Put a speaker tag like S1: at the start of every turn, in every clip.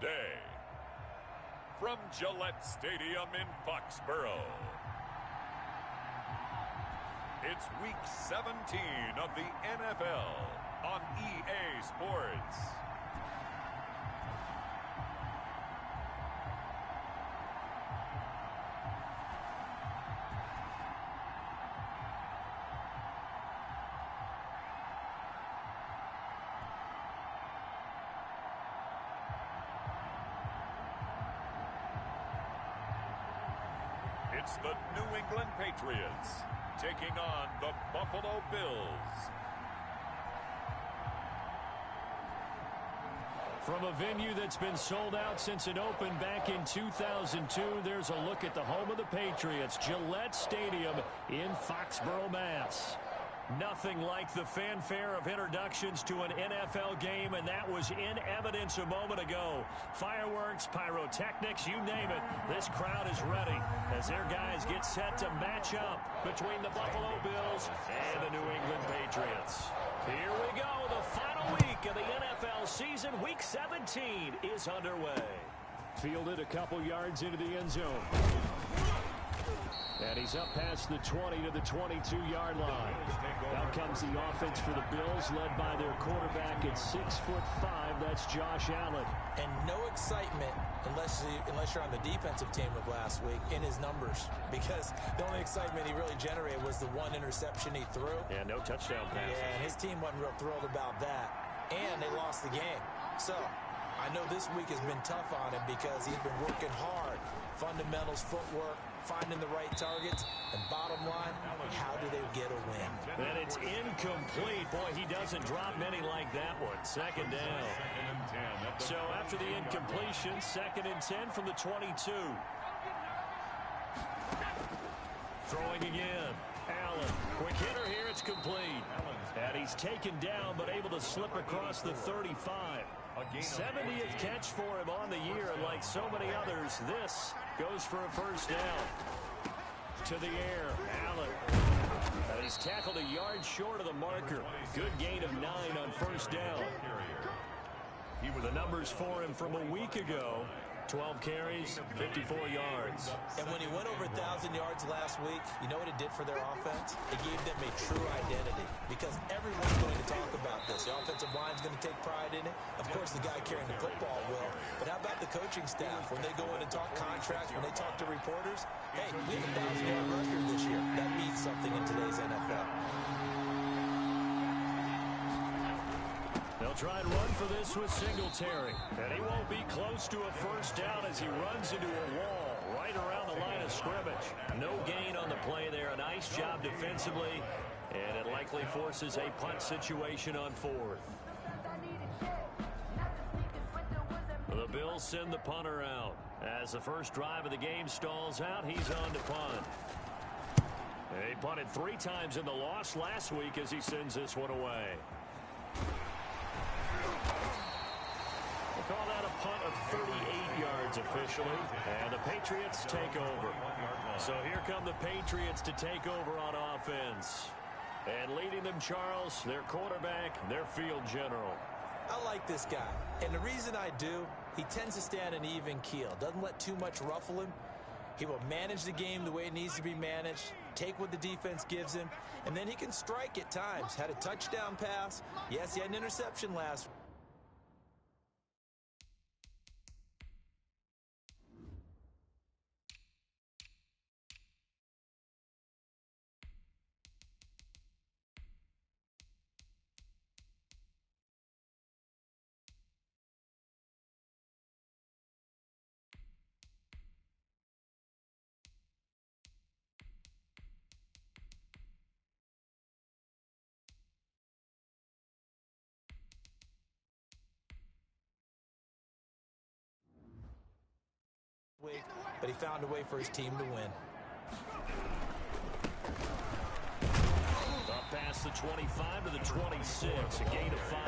S1: today. From Gillette Stadium in Foxborough, it's Week 17 of the NFL on EA Sports. It's the New England Patriots taking on the Buffalo Bills.
S2: From a venue that's been sold out since it opened back in 2002, there's a look at the home of the Patriots, Gillette Stadium in Foxborough, Mass. Nothing like the fanfare of introductions to an NFL game, and that was in evidence a moment ago. Fireworks, pyrotechnics, you name it. This crowd is ready as their guys get set to match up between the Buffalo Bills and the New England Patriots. Here we go. The final week of the NFL season. Week 17 is underway. Fielded a couple yards into the end zone. And he's up past the 20 to the 22-yard line. Out comes the offense for the Bills, led by their quarterback at 6'5". That's Josh Allen.
S3: And no excitement unless you're on the defensive team of last week in his numbers, because the only excitement he really generated was the one interception he threw.
S2: Yeah, no touchdown pass.
S3: Yeah, and his team wasn't real thrilled about that. And they lost the game. So I know this week has been tough on him because he's been working hard. Fundamentals, footwork, finding the right targets, and bottom line, how do they get a win?
S2: And it's incomplete. Boy, he doesn't drop many like that one. Second down. So after the incompletion, 2nd and 10 from the 22. Throwing again. Allen. Quick hitter here. It's complete. And he's taken down, but able to slip across the 35. 70th catch for him on the year, and like so many others, this goes for a first down. To the air, Allen. And he's tackled a yard short of the marker. Good gain of 9 on first down. The numbers for him from a week ago: 12 carries, 54 yards.
S3: And when he went over 1,000 yards last week, you know what it did for their offense? It gave them a true identity, because everyone's going to talk about this. The offensive line's going to take pride in it. Of course, the guy carrying the football will. But how about the coaching staff? When they go in and talk contracts, when they talk to reporters, hey, we have a 1,000-yard record this year. That means something in today's NFL.
S2: They'll try and run for this with Singletary. And he won't be close to a first down as he runs into a wall right around the line of scrimmage. No gain on the play there. A nice job defensively. And it likely forces a punt situation on 4th. The Bills send the punter out. As the first drive of the game stalls out, he's on to punt. He punted 3 times in the loss last week as he sends this one away. We'll call that a punt of 38 yards officially, and the Patriots take over. So here come the Patriots to take over on offense. And leading them, Charles, their quarterback, their field general.
S3: I like this guy, and the reason I do, he tends to stay on an even keel. Doesn't let too much ruffle him. He will manage the game the way it needs to be managed, take what the defense gives him, and then he can strike at times. Had a touchdown pass. Yes, he had an interception last week, but he found a way for his team to win.
S2: Up past the 25 to the 26, a gain of 5.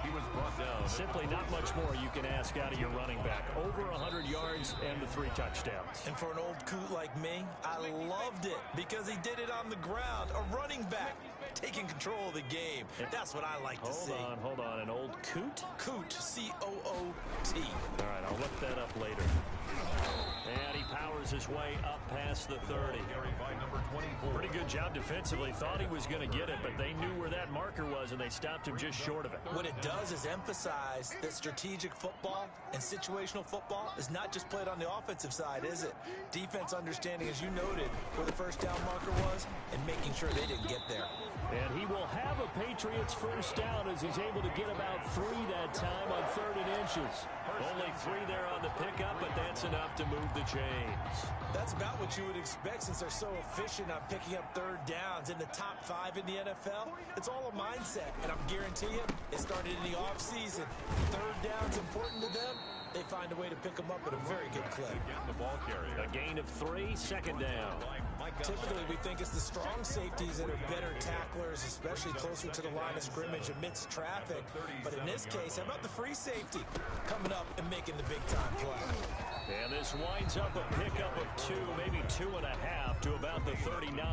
S1: He was brought down.
S2: Simply not much more you can ask out of your running back. Over 100 yards and the 3 touchdowns.
S3: And for an old coot like me, I loved it because he did it on the ground. A running back taking control of the game. That's what I like to see.
S2: Hold on. An old coot?
S3: Coot, C-O-O-T.
S2: All right, I'll look that up later. And he powers his way up past the 30. Pretty good job defensively. Thought he was going to get it, but they knew where that marker was, and they stopped him just short of it.
S3: What it does is emphasize that strategic football and situational football is not just played on the offensive side, is it? Defense understanding, as you noted, where the first down marker was and making sure they didn't get there.
S2: And he will have a Patriots first down as he's able to get about 3 that time on 3rd and inches. Only 3 there on the pickup, but that's enough to move the chains.
S3: That's about what you would expect since they're so efficient on picking up 3rd downs in the top 5 in the NFL. It's all a mindset, and I'm guarantee you, it started in the offseason. 3rd down's important to them. They find a way to pick them up at a very good clip.
S2: A gain of 3, 2nd down.
S3: Typically, we think it's the strong safeties that are better tacklers, especially closer to the line of scrimmage amidst traffic. But in this case, how about the free safety coming up and making the big-time play?
S2: And this winds up a pickup of 2, maybe 2.5 to about the 39.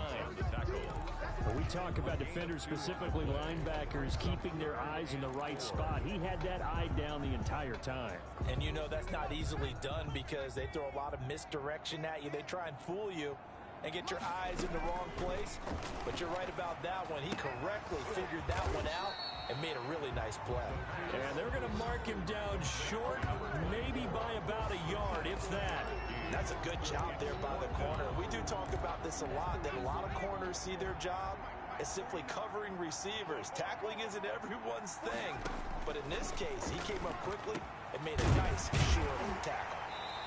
S2: When we talk about defenders, specifically linebackers, keeping their eyes in the right spot, he had that eye down the entire time.
S3: And you know that's not easily done because they throw a lot of misdirection at you. They try and fool you and get your eyes in the wrong place. But you're right about that one. He correctly figured that one out and made a really nice play.
S2: And they're going to mark him down short, maybe by about a yard, if that.
S3: That's a good job there by the corner. We do talk about this a lot, that a lot of corners see their job as simply covering receivers. Tackling isn't everyone's thing. But in this case, he came up quickly and made a nice, short tackle.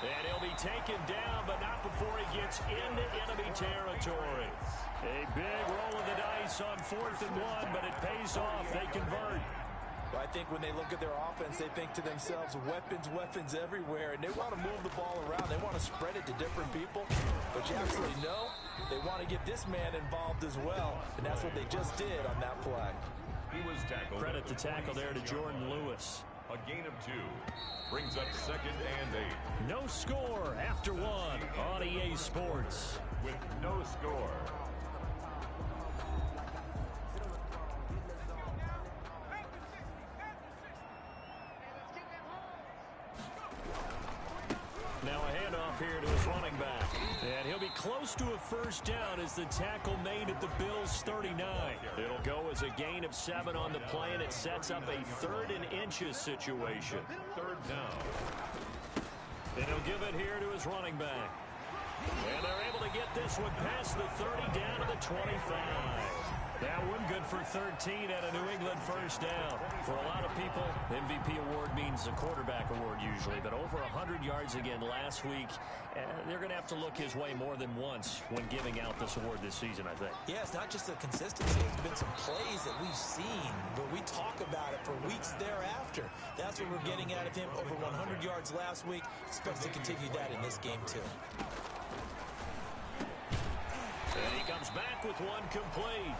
S2: And he'll be taken down, but not before he gets into enemy territory. A big roll of the dice on 4th and 1, but it pays off. They convert.
S3: Well, I think when they look at their offense, they think to themselves, weapons everywhere, and they want to move the ball around. They want to spread it to different people, but you absolutely know they want to get this man involved as well, and that's what they just did on that play.
S1: He was tackled.
S2: Credit the tackle there to Jordan Lewis.
S1: A gain of 2. Brings up 2nd and 8.
S2: No score after 1 on EA Sports.
S1: With no score.
S2: Now a handoff here to his running back. And he'll be close to a first down as the tackle made at the Bills' 39. It'll go as a gain of 7 on the play, and it sets up a 3rd and inches situation.
S1: 3rd down.
S2: And he'll give it here to his running back. And they're able to get this one past the 30 down to the 25. That one good for 13 at a New England first down. For a lot of people, MVP award means a quarterback award usually, but over 100 yards again last week. They're going to have to look his way more than once when giving out this award this season, I think.
S3: Yeah, it's not just the consistency. It's been some plays that we've seen, but we talk about it for weeks thereafter. That's what we're getting out of him. Over 100 yards last week. Expects to continue that in this game, too.
S2: And he comes back with one complete.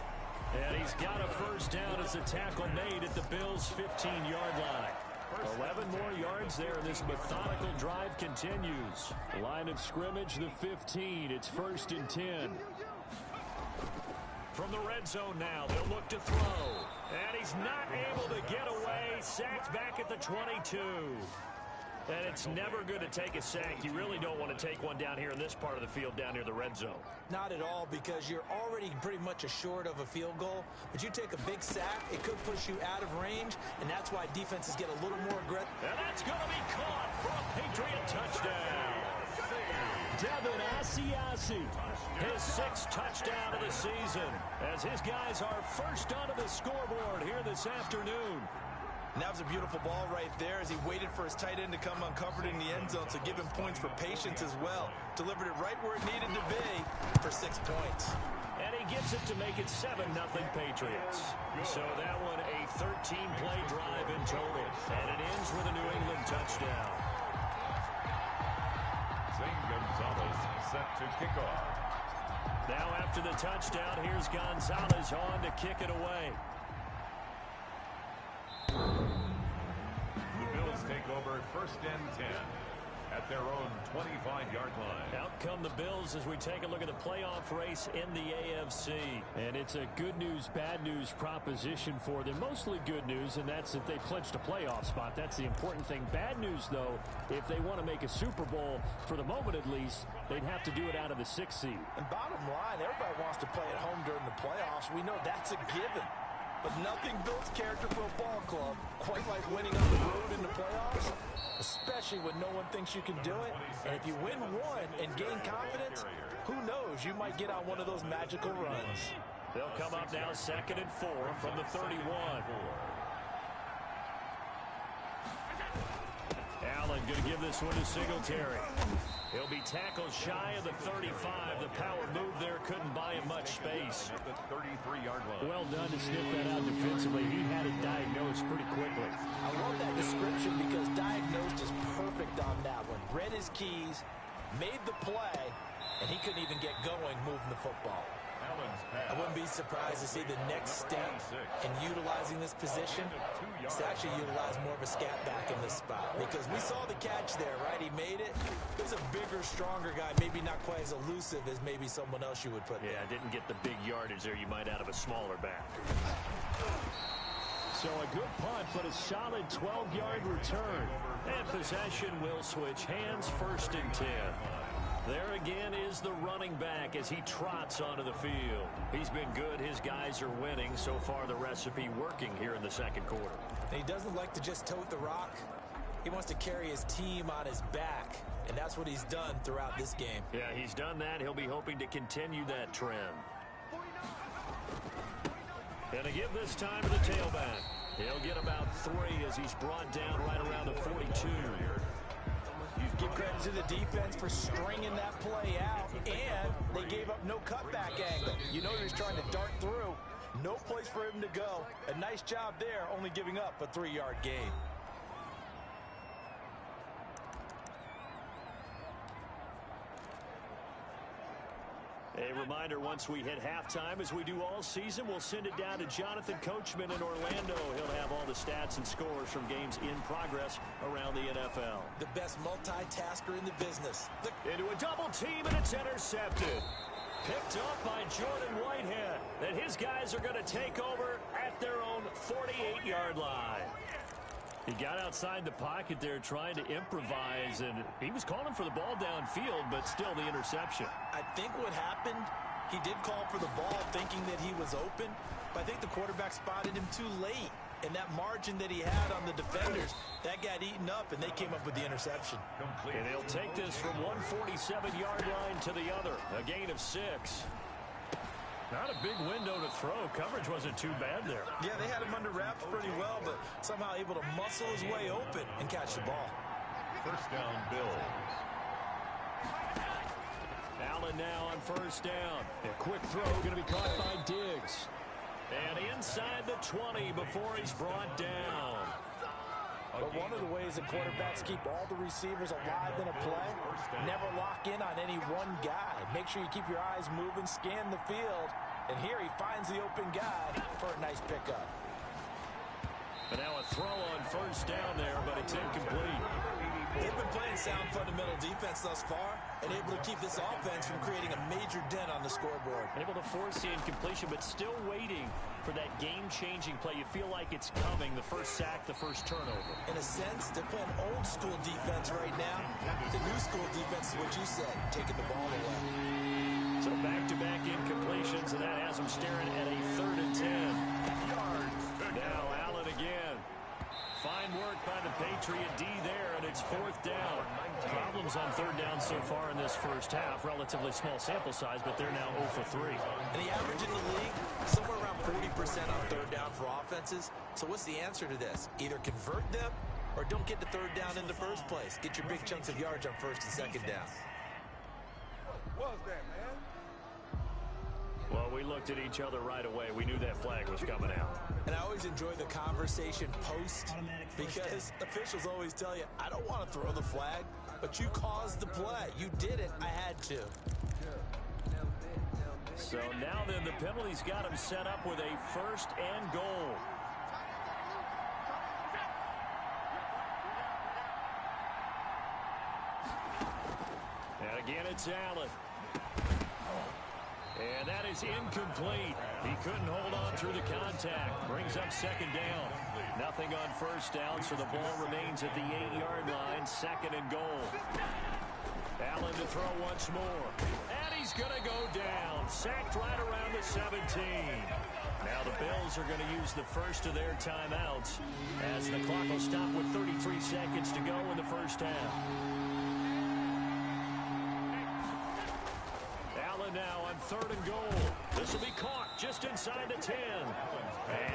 S2: And he's got a first down as the tackle made at the Bills' 15-yard line. 11 more yards there, and this methodical drive continues. Line of scrimmage, the 15. It's 1st and 10. From the red zone now, they'll look to throw. And he's not able to get away. Sacked back at the 22. And it's never good to take a sack. You really don't want to take one down here in this part of the field, down near the red zone.
S3: Not at all, because you're already pretty much assured of a field goal. But you take a big sack, it could push you out of range, and that's why defenses get a little more aggressive.
S2: And that's going to be caught for a Patriot touchdown. Devin Asiasi, his 6th touchdown of the season, as his guys are first onto the scoreboard here this afternoon.
S3: And that was a beautiful ball right there as he waited for his tight end to come uncovered in the end zone, so give him points for patience as well. Delivered it right where it needed to be for 6 points.
S2: And he gets it to make it 7-0 Patriots. So that one a 13-play drive in total. And it ends with a New England touchdown.
S1: Zane Gonzalez set to kick off.
S2: Now after the touchdown, here's Gonzalez on to kick it away.
S1: take over 1st and 10 at their own 25-yard line.
S2: Out come the Bills as we take a look at the playoff race in the AFC. And it's a good news, bad news proposition for them. Mostly good news, and that's that they clinched a playoff spot. That's the important thing. Bad news, though, if they want to make a Super Bowl, for the moment at least, they'd have to do it out of the 6th seed.
S3: And bottom line, everybody wants to play at home during the playoffs. We know that's a given. But nothing builds character for a ball club quite like winning on the road in the playoffs, especially when no one thinks you can do it. And if you win one and gain confidence, who knows, you might get on one of those magical runs.
S2: They'll come up now 2nd and 4 from the 31. Allen going to give this one to Singletary. He'll be tackled shy of the 35. The power move there couldn't buy him much space.
S1: At the 33-yard line.
S2: Well done to sniff that out defensively. He had it diagnosed pretty quickly.
S3: I love that description because diagnosed is perfect on that one. Read his keys, made the play, and he couldn't even get going moving the football. I wouldn't be surprised to see the next step in utilizing this position. It's actually utilize more of a scat back in this spot because we saw the catch there, right? He made it. He was a bigger, stronger guy, maybe not quite as elusive as maybe someone else you would put there.
S2: Yeah, didn't get the big yardage there you might out of a smaller back. So a good punt, but a solid 12-yard return. And possession will switch hands, 1st and 10. There again is the running back as he trots onto the field. He's been good. His guys are winning. So far, the recipe working here in the 2nd quarter.
S3: And he doesn't like to just tote the rock. He wants to carry his team on his back, and that's what he's done throughout this game.
S2: Yeah, he's done that. He'll be hoping to continue that trend. And to give this time to the tailback. He'll get about 3 as he's brought down right around the 42.
S3: Give credit to the defense for stringing that play out, and they gave up no cutback angle. You know he was trying to dart through. No place for him to go. A nice job there, only giving up a 3-yard gain.
S2: A reminder, once we hit halftime, as we do all season, we'll send it down to Jonathan Coachman in Orlando. He'll have all the stats and scores from games in progress around the NFL.
S3: The best multitasker in the business.
S2: Into a double team, and it's intercepted. Picked up by Jordan Whitehead. And his guys are going to take over at their own 48-yard line. He got outside the pocket there trying to improvise, and he was calling for the ball downfield, but still the interception.
S3: I think what happened, he did call for the ball thinking that he was open, but I think the quarterback spotted him too late. And that margin that he had on the defenders, that got eaten up, and they came up with the interception.
S2: And they'll take this from 147-yard line to the other, a gain of 6. Not a big window to throw. Coverage wasn't too bad there.
S3: Yeah, they had him under wraps pretty well, but somehow able to muscle his way open and catch the ball.
S1: 1st down, Bills.
S2: Allen now on 1st down. A quick throw going to be caught by Diggs. And inside the 20 before he's brought down.
S3: But one of the ways that quarterbacks keep all the receivers alive in a play, never lock in on any one guy. Make sure you keep your eyes moving, scan the field. And here he finds the open guy for a nice pickup.
S2: And now a throw on 1st down there, but it's incomplete.
S3: They've been playing sound fundamental defense thus far and able to keep this offense from creating a major dent on the scoreboard.
S2: Able to force the incompletion, but still waiting for that game-changing play. You feel like it's coming, the first sack, the first turnover.
S3: In a sense, they're playing old-school defense right now. The new-school defense is what you said, taking the ball away.
S2: So back-to-back incompletions, and that has them staring at a 3rd and 10. Now Allen again. Fine work by the Patriot D there, and it's 4th down. Problems on 3rd down so far in this first half. Relatively small sample size, but they're now 0 for 3.
S3: And the average in the league, somewhere around 40% on 3rd down for offenses. So what's the answer to this? Either convert them or don't get the 3rd down in the first place. Get your big chunks of yards on 1st and 2nd down.
S4: What was that, man?
S2: Well, we looked at each other right away. We knew that flag was coming out.
S3: And I always enjoy the conversation post because officials always tell you, I don't want to throw the flag, but you caused the play. You did it. I had to.
S2: So now then, the penalty's got him set up with a 1st and goal. Again, it's Allen. And that is incomplete. He couldn't hold on through the contact. Brings up second down. Nothing on first down, so the ball remains at the 8-yard line. Second and goal. Allen to throw once more. And he's going to go down. Sacked right around the 17. Now the Bills are going to use the first of their timeouts as the clock will stop with 33 seconds to go in the first half. Allen now on third and goal. This will be caught just inside the 10.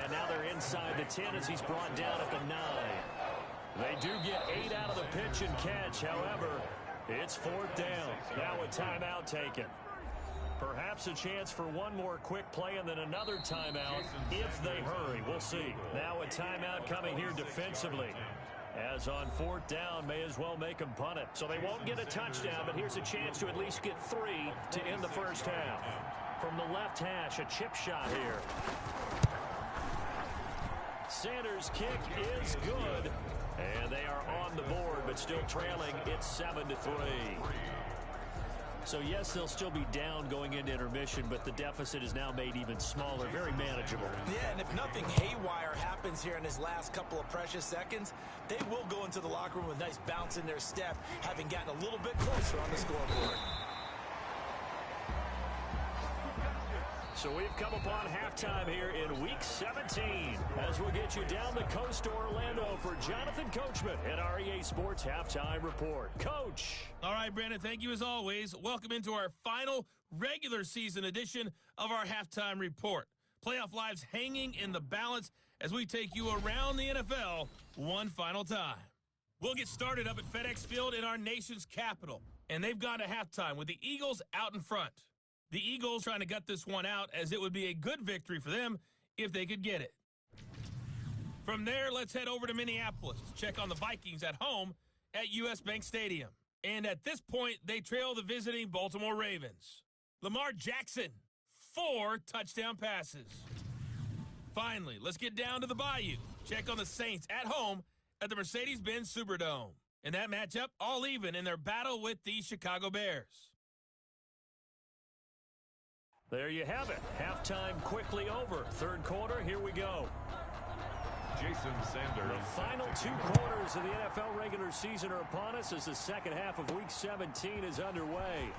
S2: And now they're inside the 10 as he's brought down at the 9. They do get 8 out of the pitch and catch. However, it's fourth down. Now a timeout taken. Perhaps a chance for one more quick play and then another timeout if they hurry. We'll see. Now a timeout coming here defensively. As on fourth down, may as well make them punt it. So they won't get a touchdown, but here's a chance to at least get 3 to end the first half. From the left hash, a chip shot here. Sanders' kick is good. And they are on the board, but still trailing. It's 7-3. So, yes, they'll still be down going into intermission, but the deficit is now made even smaller, very manageable.
S3: Yeah, and if nothing haywire happens here in his last couple of precious seconds, they will go into the locker room with a nice bounce in their step, having gotten a little bit closer on the scoreboard.
S2: So we've come upon halftime here in Week 17 as we'll get you down the coast to Orlando for Jonathan Coachman at REA Sports Halftime Report. Coach.
S5: All right, Brandon, thank you as always. Welcome into our final regular season edition of our Halftime Report. Playoff lives hanging in the balance as we take you around the NFL one final time. We'll get started up at FedEx Field in our nation's capital, and they've gone to halftime with the Eagles out in front. The Eagles trying to gut this one out as it would be a good victory for them if they could get it. From there, let's head over to Minneapolis to check on the Vikings at home at US Bank Stadium. And at this point, they trail the visiting Baltimore Ravens. Lamar Jackson, 4 touchdown passes. Finally, let's get down to the Bayou. Check on the Saints at home at the Mercedes-Benz Superdome. In that matchup, all even in their battle with the Chicago Bears.
S2: There you have it. Halftime quickly over. Third quarter, here we go.
S1: Jason Sanders.
S2: The final 2 quarters of the NFL regular season are upon us as the second half of Week 17 is underway.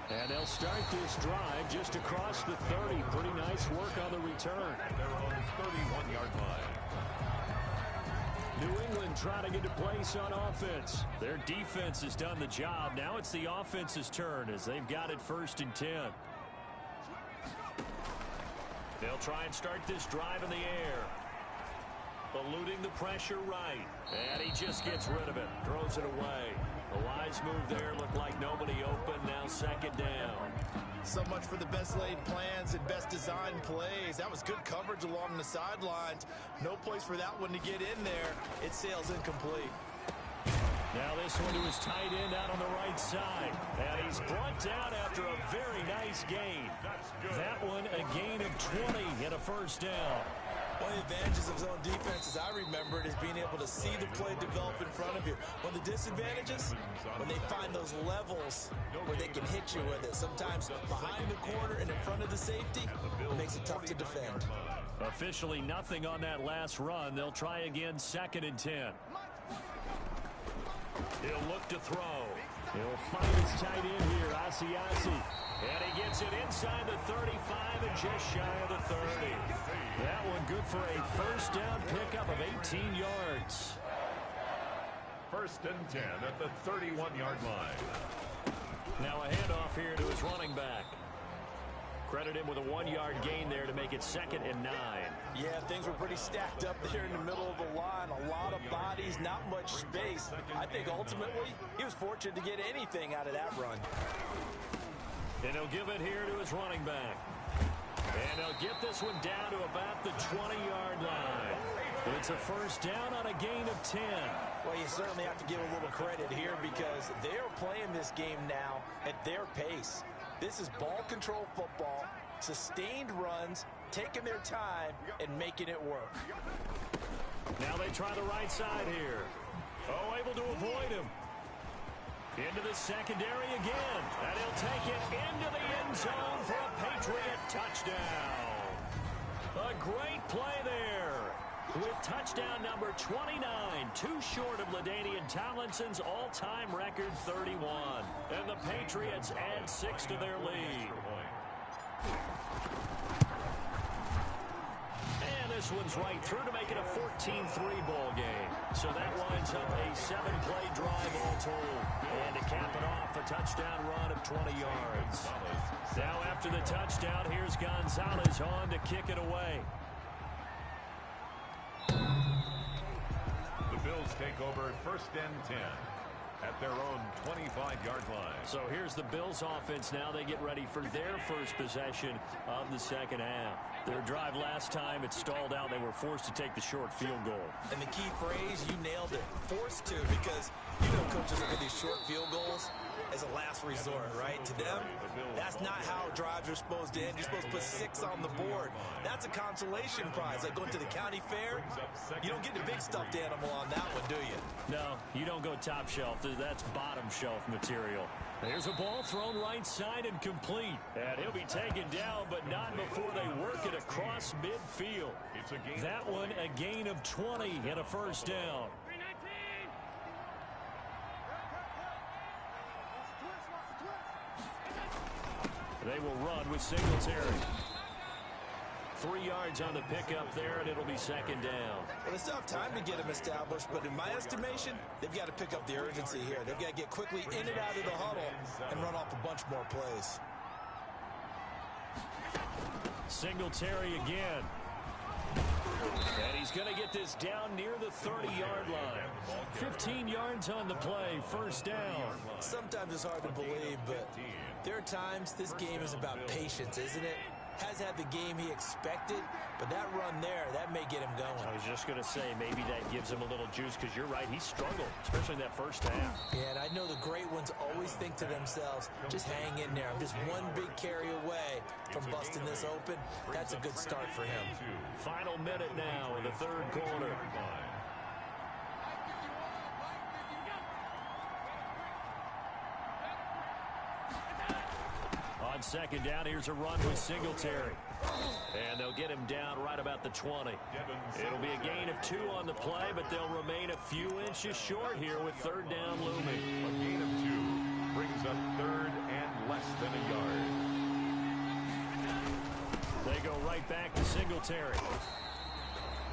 S2: And they'll start this drive just across the 30. Pretty nice work on the return.
S1: They're on the 31-yard line.
S2: New England trying to get to place on offense. Their defense has done the job. Now it's the offense's turn as they've got it 1st and 10. They'll try and start this drive in the air. Eluding the pressure right. And he just gets rid of it. Throws it away. A wise move there. Looked like nobody open. Now second down.
S3: So much for the best laid plans and best designed plays. That was good coverage along the sidelines. No place for that one to get in there. It sails incomplete.
S2: Now this one to his tight end out on the right side. And he's brought down after a very nice gain. That one a gain of 20 and a first down.
S3: One of the advantages of zone defense, as I remember it, is being able to see the play develop in front of you. One of the disadvantages, when they find those levels where they can hit you with it. Sometimes behind the corner and in front of the safety, it makes it tough to defend.
S2: Officially nothing on that last run. They'll try again 2nd and 10. He'll look to throw. He'll find his tight end here, Asiasi. And he gets it inside the 35 and just shy of the 30. That one good for a first down pickup of 18 yards.
S1: 1st and 10 at the 31-yard line.
S2: Now a handoff here to his running back. Credit him with a 1-yard gain there to make it 2nd and 9.
S3: Yeah, things were pretty stacked up there in the middle of the line. A lot of bodies, not much space. I think ultimately he was fortunate to get anything out of that run.
S2: And he'll give it here to his running back. And he'll get this one down to about the 20-yard line. It's a first down on a gain of 10.
S3: Well, you certainly have to give a little credit here because they're playing this game now at their pace. This is ball control football, sustained runs, taking their time, and making it work.
S2: Now they try the right side here. Oh, able to avoid him. Into the secondary again. And he'll take it into the end zone for a Patriot touchdown. A great play there. With touchdown number 29, too short of LaDainian Tomlinson's all-time record 31. And the Patriots add 6 to their lead. And this one's right through to make it a 14-3 ball game. So that winds up a 7-play drive all told. And to cap it off, a touchdown run of 20 yards. Now after the touchdown, here's Gonzalez on to kick it away.
S1: The Bills take over 1st and 10 at their own 25-yard line.
S2: So here's the Bills offense now. They get ready for their first possession of the second half. Their drive last time, it stalled out. They were forced to take the short field goal.
S3: And the key phrase, you nailed it. Forced to, because you know coaches look at these short field goals as a last resort, right? To them, that's not how drives are supposed to end. You're supposed to put 6 on the board. That's a consolation prize. Like going to the county fair, you don't get the big stuffed animal on that one, do you?
S2: No, you don't go top shelf. That's bottom shelf material. There's a ball thrown right side and complete. And he'll be taken down, but not before they work it across midfield. That one, a gain of 20 and a first down. They will run with Singletary. 3 yards on the pickup there, and it'll be second down.
S3: Well, they still have time to get him established, but in my estimation, they've got to pick up the urgency here. They've got to get quickly in and out of the huddle and run off a bunch more plays.
S2: Singletary again. And he's going to get this down near the 30-yard line. 15 yards on the play, first down.
S3: Sometimes it's hard to believe, but there are times this game is about patience, isn't it? Has had the game he expected, but that run there, that may get him going.
S2: I was just going to say, maybe that gives him a little juice, because you're right, he struggled, especially in that first half.
S3: Yeah, and I know the great ones always think to themselves, just hang in there. I'm just one big carry away from busting this open. That's a good start for him.
S2: Final minute now in the third quarter. On second down, here's a run with Singletary. And they'll get him down right about the 20. It'll be a gain of 2 on the play, but they'll remain a few inches short here with third down looming.
S1: A gain of 2 brings up 3rd and less than a yard.
S2: They go right back to Singletary.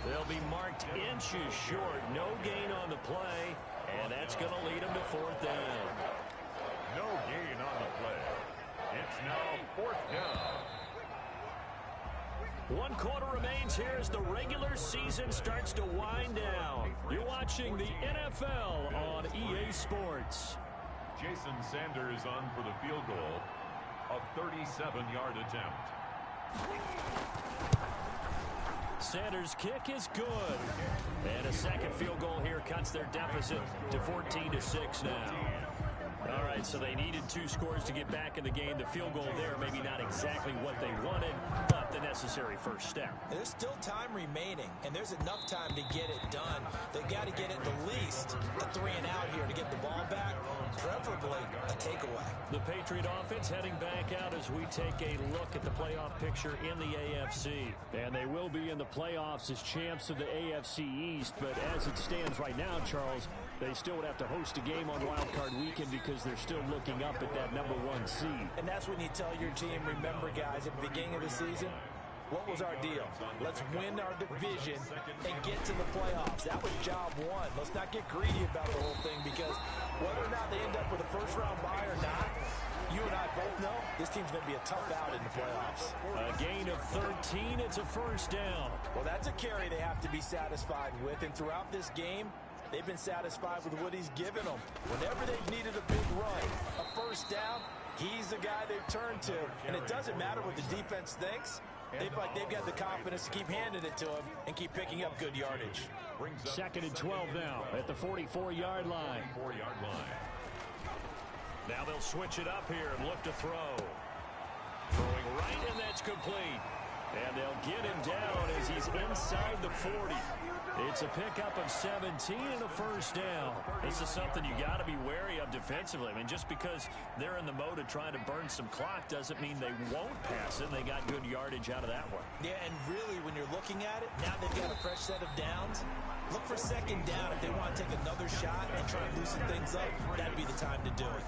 S2: They'll be marked inches short. No gain on the play, and that's going to lead them to 4th down.
S1: No gain on the play. It's now 4th down.
S2: 1 quarter remains here as the regular season starts to wind down. You're watching the NFL on EA Sports.
S1: Jason Sanders on for the field goal. A 37-yard attempt.
S2: Sanders' kick is good. And a second field goal here cuts their deficit to 14-6 now. All right, so they needed 2 scores to get back in the game. The field goal there, maybe not exactly what they wanted, but the necessary first step.
S3: There's still time remaining, and there's enough time to get it done. They've got to get at the least a 3 and out here to get the ball back, preferably a takeaway.
S2: The Patriot offense heading back out as we take a look at the playoff picture in the AFC. And they will be in the playoffs as champs of the AFC East, but as it stands right now, Charles, they still would have to host a game on Wild Card Weekend because they're still looking up at that number 1 seed.
S3: And that's when you tell your team, remember, guys, at the beginning of the season, what was our deal? Let's win our division and get to the playoffs. That was job 1. Let's not get greedy about the whole thing, because whether or not they end up with a first-round bye or not, you and I both know this team's going to be a tough out in the playoffs.
S2: A gain of 13, it's a first down.
S3: Well, that's a carry they have to be satisfied with, and throughout this game, they've been satisfied with what he's given them. Whenever they've needed a big run, a first down, he's the guy they've turned to. And it doesn't matter what the defense thinks. They've got the confidence to keep handing it to him and keep picking up good yardage.
S2: Second and 12 now at the 44-yard line. Now they'll switch it up here and look to throw. Throwing right, and that's complete. And they'll get him down as he's inside the 40. It's a pickup of 17 and a first down. This is something you got to be wary of defensively. I mean, just because they're in the mode of trying to burn some clock doesn't mean they won't pass it. They got good yardage out of that one.
S3: Yeah, and really, when you're looking at it, now they've got a fresh set of downs. Look for second down if they want to take another shot and try and loosen things up. That'd be the time to do it.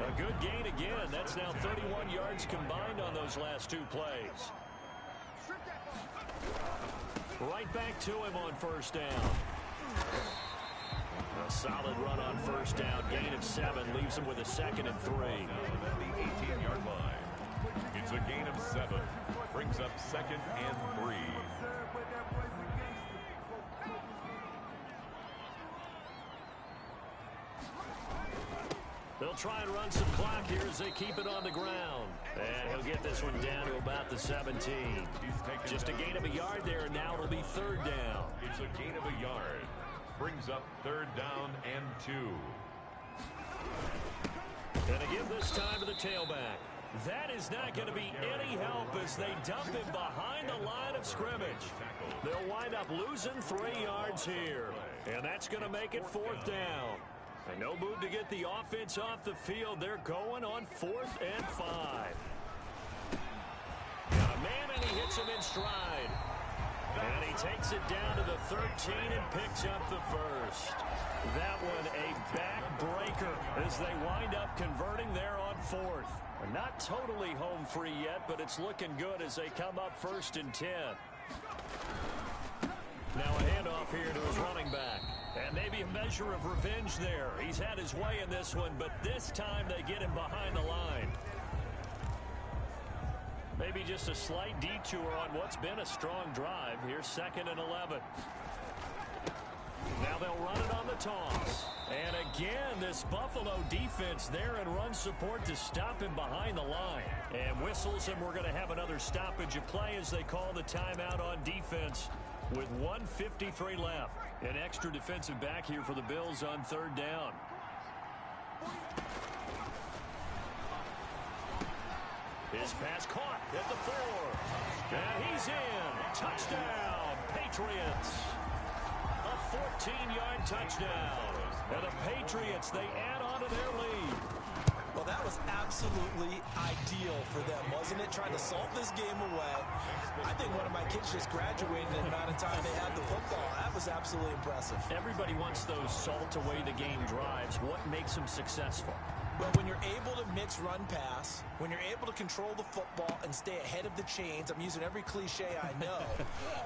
S2: A good gain again. That's now 31 yards combined on those last two plays. Right back to him on first down. A solid run on first down. Gain of 7 leaves him with a 2nd and 3.
S1: At the 18-yard line. It's a gain of 7. Brings up 2nd and 3.
S2: They'll try and run some clock here as they keep it on the ground. And he'll get this one down to about the 17. Just a gain of a yard there, and now it'll be 3rd down.
S1: It's a gain of a yard. Brings up 3rd down and 2.
S2: And again this time to the tailback. That is not going to be any help as they dump him behind the line of scrimmage. They'll wind up losing 3 yards here. And that's going to make it 4th down. And no move to get the offense off the field. They're going on 4th and 5. Got a man, and he hits him in stride. And he takes it down to the 13 and picks up the first. That one a back-breaker as they wind up converting there on 4th. They're not totally home free yet, but it's looking good as they come up 1st and 10. Now a handoff here to his running back. And maybe a measure of revenge there. He's had his way in this one, but this time they get him behind the line. Maybe just a slight detour on what's been a strong drive. Here's 2nd and 11. Now they'll run it on the toss. And again, this Buffalo defense there in run support to stop him behind the line. And whistles, and we're going to have another stoppage of play as they call the timeout on defense with 1:53 left. An extra defensive back here for the Bills on 3rd down. His pass caught at the 4. And he's in. Touchdown, Patriots. A 14-yard touchdown. And the Patriots, they add on to their lead.
S3: Well, that was absolutely ideal for them, wasn't it? Trying to salt this game away. I think one of my kids just graduated in the amount of time they had the football. That was absolutely impressive.
S2: Everybody wants those salt away the game drives. What makes them successful?
S3: Well, when you're able to mix run pass, when you're able to control the football and stay ahead of the chains, I'm using every cliche I know,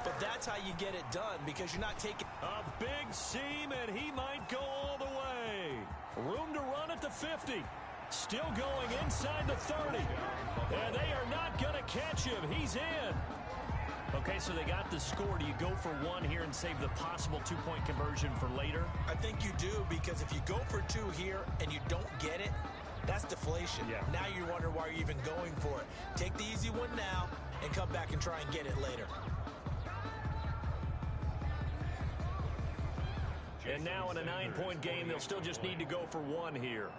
S3: but that's how you get it done because you're not taking...
S2: A big seam, and he might go all the way. Room to run at the 50. Still going inside the 30. And they are not going to catch him. He's in. Okay, so they got the score. Do you go for 1 here and save the possible 2-point conversion for later?
S3: I think you do, because if you go for 2 here and you don't get it, that's deflation.
S2: Yeah.
S3: Now you wonder why you're even going for it. Take the easy one now and come back and try and get it later.
S2: And now in a 9-point game, they'll still just need to go for 1 here.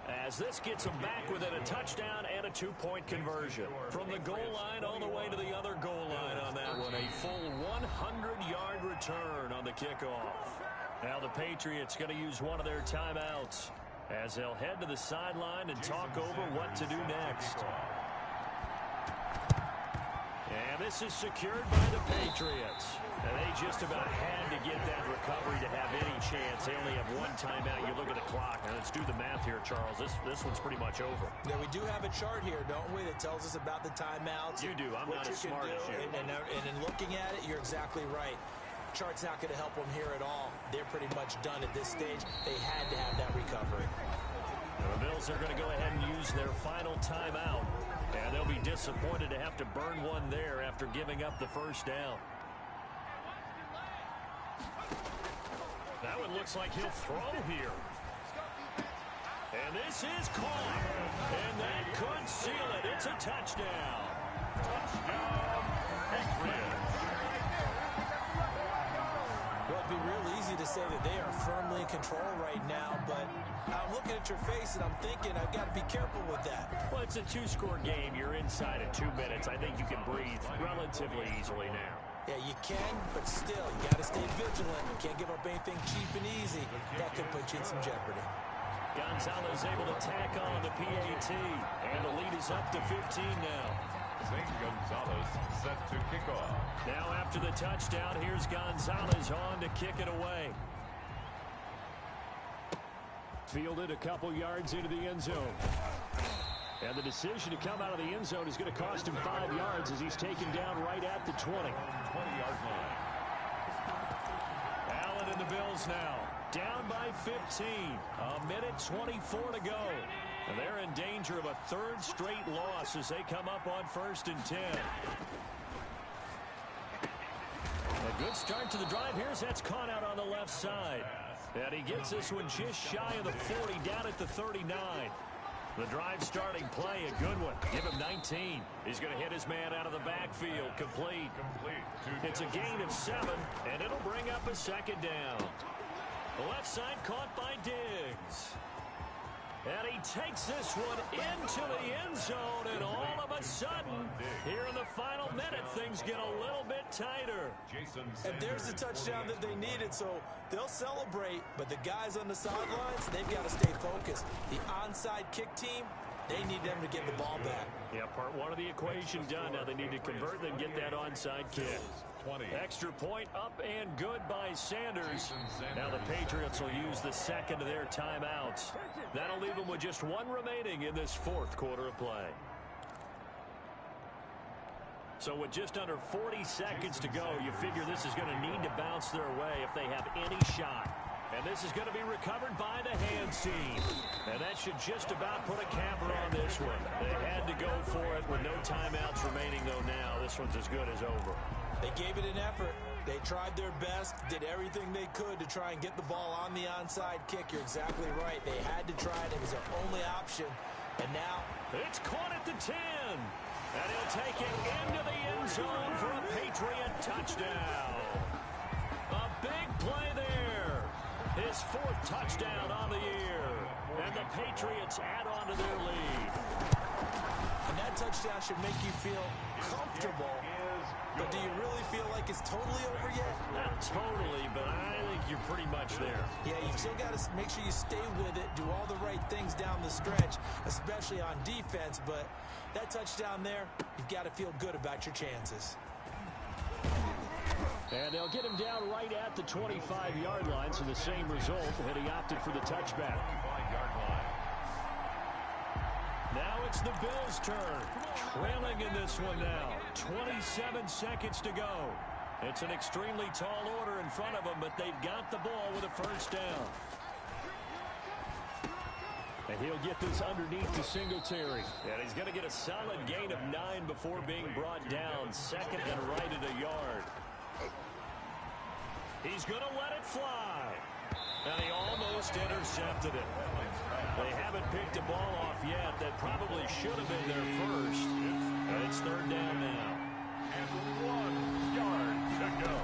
S2: As this gets them back within a touchdown and a 2-point conversion. From the goal line all the way to the other goal line on that one. A full 100-yard return on the kickoff. Now the Patriots going to use one of their timeouts as they'll head to the sideline and talk over what to do next. And this is secured by the Patriots. And they just about had to get that recovery to have any chance. They only have 1 timeout. You look at the clock, and let's do the math here, Charles. This one's pretty much over.
S3: Yeah, we do have a chart here, don't we, that tells us about the timeouts.
S2: You do. I'm not as smart as you.
S3: And in looking at it, you're exactly right. Chart's not going to help them here at all. They're pretty much done at this stage. They had to have that recovery.
S2: The Bills are going to go ahead and use their final timeout. And they'll be disappointed to have to burn one there after giving up the first down. That one looks like he'll throw here. And this is caught. And that could seal it. It's a touchdown.
S1: Touchdown, Patriots.
S3: Well, be real easy to say that they are firmly in control right now, but I'm looking at your face and I'm thinking I've got to be careful with that.
S2: Well, it's a two-score game. You're inside of 2 minutes. I think you can breathe relatively easily now.
S3: Yeah, you can, but still, you got to stay vigilant. You can't give up anything cheap and easy. That could put you in some jeopardy.
S2: Gonzalez able to tack on the PAT, and the lead is up to 15 now.
S1: St. Gonzalez set to kick off.
S2: Now after the touchdown, here's Gonzalez on to kick it away. Fielded a couple yards into the end zone. And the decision to come out of the end zone is going to cost him 5 yards as he's taken down right at the 20.
S1: 20-yard line.
S2: Allen and the Bills now down by 15. A minute 24 to go. And they're in danger of a third straight loss as they come up on 1st and 10. A good start to the drive. Here's that's caught out on the left side. And he gets this one just shy of the 40, down at the 39. The drive starting play, a good one. Give him 19. He's going to hit his man out of the backfield. Complete. It's a gain of 7, and it'll bring up a 2nd down. The left side caught by Diggs. And he takes this one into the end zone, and all of a sudden, here in the final minute, things get a little bit tighter.
S3: And there's the touchdown that they needed, so they'll celebrate, but the guys on the sidelines, they've got to stay focused. The onside kick team, they need them to get the ball back.
S2: Yeah, part 1 of the equation done. Now they need to convert and get that onside kick.
S1: 20.
S2: Extra point up and good by Sanders. Now the Patriots will use the 2nd of their timeouts. That'll leave them with just 1 remaining in this 4th quarter of play. So with just under 40 seconds to go, you figure this is going to need to bounce their way if they have any shot. And this is going to be recovered by the hands team. And that should just about put a capper on this one. They had to go for it with no timeouts remaining, though, now. This one's as good as over.
S3: They gave it an effort. They tried their best, did everything they could to try and get the ball on the onside kick. You're exactly right. They had to try it. It was their only option. And now
S2: it's caught at the 10. And he'll take it into the end zone for a Patriot touchdown. A big play there. His 4th touchdown on the year. And the Patriots add on to their lead.
S3: And that touchdown should make you feel comfortable. But do you really feel like it's totally over yet?
S2: Not totally, but I think you're pretty much there.
S3: Yeah, you still got to make sure you stay with it, do all the right things down the stretch, especially on defense. But that touchdown there, you've got to feel good about your chances.
S2: And they'll get him down right at the 25-yard line, so the same result, and he opted for the touchback.
S1: 25-yard line.
S2: Now it's the Bills' turn. Trailing in this one now. 27 seconds to go. It's an extremely tall order in front of them, but they've got the ball with a 1st down. And he'll get this underneath to Singletary. And he's going to get a solid gain of 9 before being brought down. 2nd and right at a yard. He's going to let it fly. And he almost intercepted it. They haven't picked a ball off yet. That probably should have been their first. And it's 3rd down now.
S1: And 1 yard to go.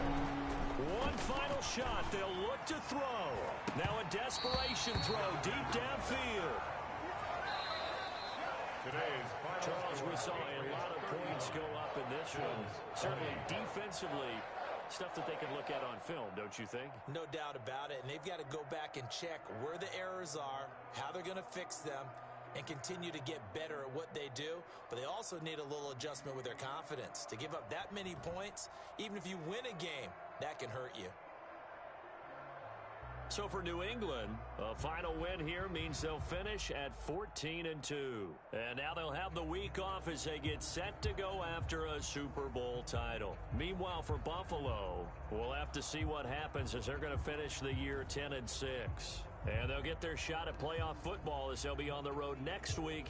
S2: One final shot. They'll look to throw. Now a desperation throw deep downfield. Charles, we saw a lot of points go up in this one. Certainly defensively, stuff that they can look at on film, don't you think?
S3: No doubt about it. And they've got to go back and check where the errors are, how they're going to fix them, and continue to get better at what they do. But they also need a little adjustment with their confidence. To give up that many points, even if you win a game, that can hurt you.
S2: So for New England, a final win here means they'll finish at 14-2. And now they'll have the week off as they get set to go after a Super Bowl title. Meanwhile, for Buffalo, we'll have to see what happens as they're going to finish the year 10-6. And they'll get their shot at playoff football as they'll be on the road next week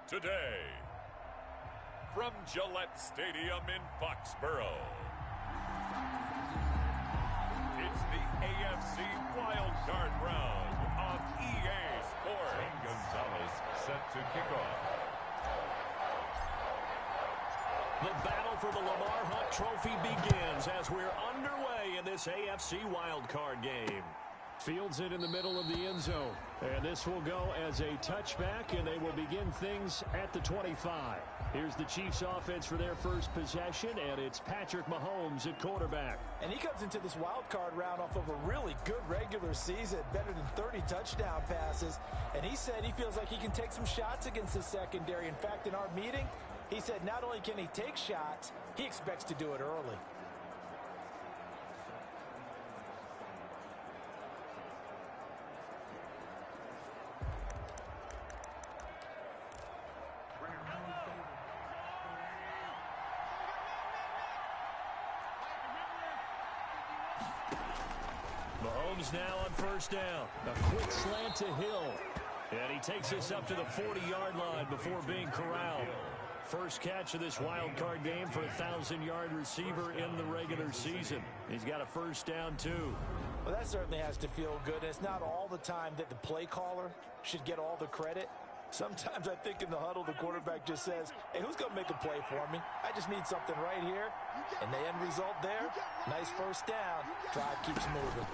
S1: today. From Gillette Stadium in Foxborough, it's the AFC Wildcard Round on EA Sports.
S6: Shane Gonzalez set to kick off.
S2: The battle for the Lamar Hunt Trophy begins as we're underway in this AFC wildcard game. Fields it in the middle of the end zone. And this will go as a touchback, and they will begin things at the 25. Here's the Chiefs offense for their first possession, and it's Patrick Mahomes at quarterback.
S3: And he comes into this wild card round off of a really good regular season, better than 30 touchdown passes. And he said he feels like he can take some shots against the secondary. In fact, in our meeting, he said not only can he take shots, he expects to do it early.
S2: Mahomes now on first down. A quick slant to Hill. And he takes us up to the 40-yard line before being corralled. First catch of this wild card game for a 1,000-yard receiver in the regular season. He's got a first down, too.
S3: Well, that certainly has to feel good. And it's not all the time that the play caller should get all the credit. Sometimes I think in the huddle, the quarterback just says, hey, who's going to make a play for me? I just need something right here. And the end result there, nice first down. Drive keeps moving.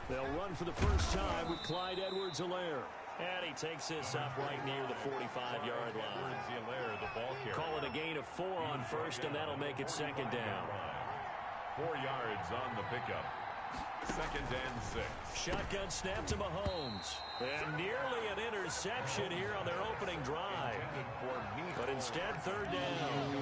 S2: They'll run for the first time with Clyde Edwards-Helaire. And he takes this up right near the 45-yard line.
S6: Edwards-Helaire, the ball carrier.
S2: Call it a gain of 4 on first, and that'll make it second down.
S6: 4 yards on the pickup. Second and 6.
S2: Shotgun snap to Mahomes. And nearly an interception here on their opening drive. But instead, third down.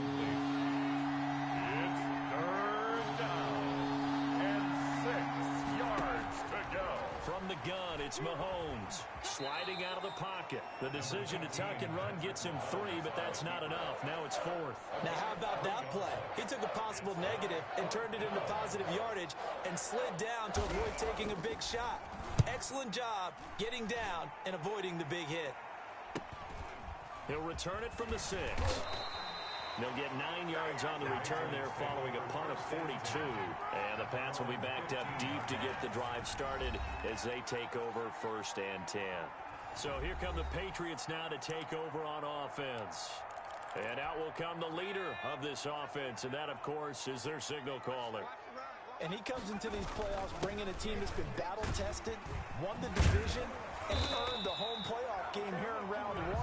S6: It's third down. And 6 yards to go.
S2: From the gun, it's Mahomes. Sliding out of the pocket. The decision to tuck and run gets him 3, but that's not enough. Now it's 4th.
S3: Now, how about that play? He took a possible negative and turned it into positive yardage and slid down to avoid taking a big shot. Excellent job getting down and avoiding the big hit.
S2: He'll return it from the 6. They'll get 9 yards on the return there following a punt of 42. And the Pats will be backed up deep to get the drive started as they take over first and 10. So here come the Patriots now to take over on offense. And out will come the leader of this offense, and that, of course, is their signal caller.
S3: And he comes into these playoffs bringing a team that's been battle-tested, won the division, and earned the home playoff game here in round 1.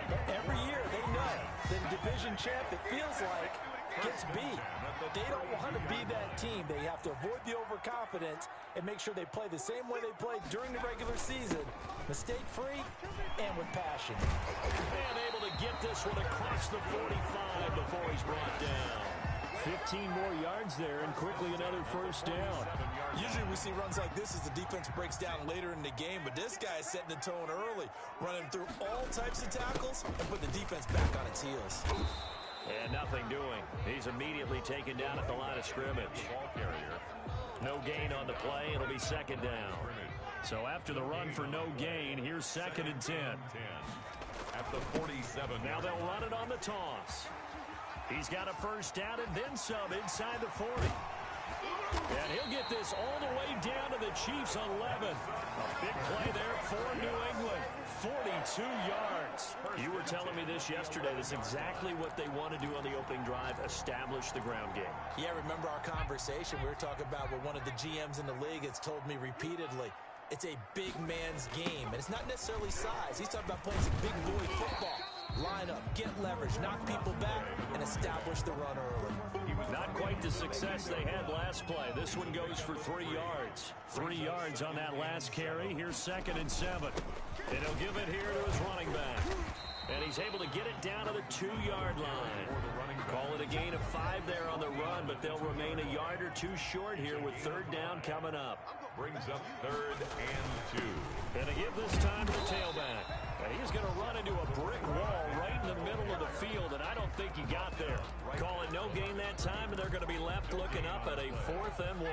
S3: But every year they know that a division champ, it feels like, gets beat. They don't want to be that team. They have to avoid the overconfidence and make sure they play the same way they played during the regular season, mistake-free and with passion.
S2: And able to get this one across the 45 before he's brought down. 15 more yards there, and quickly another first down.
S3: Usually we see runs like this as the defense breaks down later in the game, but this guy is setting the tone early, running through all types of tackles and put the defense back on its heels.
S2: And nothing doing. He's immediately taken down at the line of scrimmage.
S6: Ball carrier.
S2: No gain on the play. It'll be second down. So after the run for no gain, here's second and 10.
S6: At the 47.
S2: Now they'll run it on the toss. He's got a first down and then some inside the 40. And he'll get this all the way down to the Chiefs' 11. A big play there for New England. 42 yards. You were telling me this yesterday. That's exactly what they want to do on the opening drive, establish the ground game.
S3: Yeah, remember our conversation? We were talking about what one of the GMs in the league has told me repeatedly. It's a big man's game, and it's not necessarily size. He's talking about playing some big boy football. Line up, get leverage, knock people back, and establish the run early.
S2: Not quite the success they had last play. This one goes for 3 yards. 3 yards on that last carry. Here's second and 7. And he'll give it here to his running back. And he's able to get it down to the 2-yard line. Call it a gain of 5 there on the run, but they'll remain a yard or 2 short here with third down coming up.
S6: Brings up third and 2.
S2: And they give this time to the tailback. And he's going to run into a brick wall right in the middle of the field, and I don't think he got there. Call it no gain that time, and they're going to be left looking up at a 4th and 1.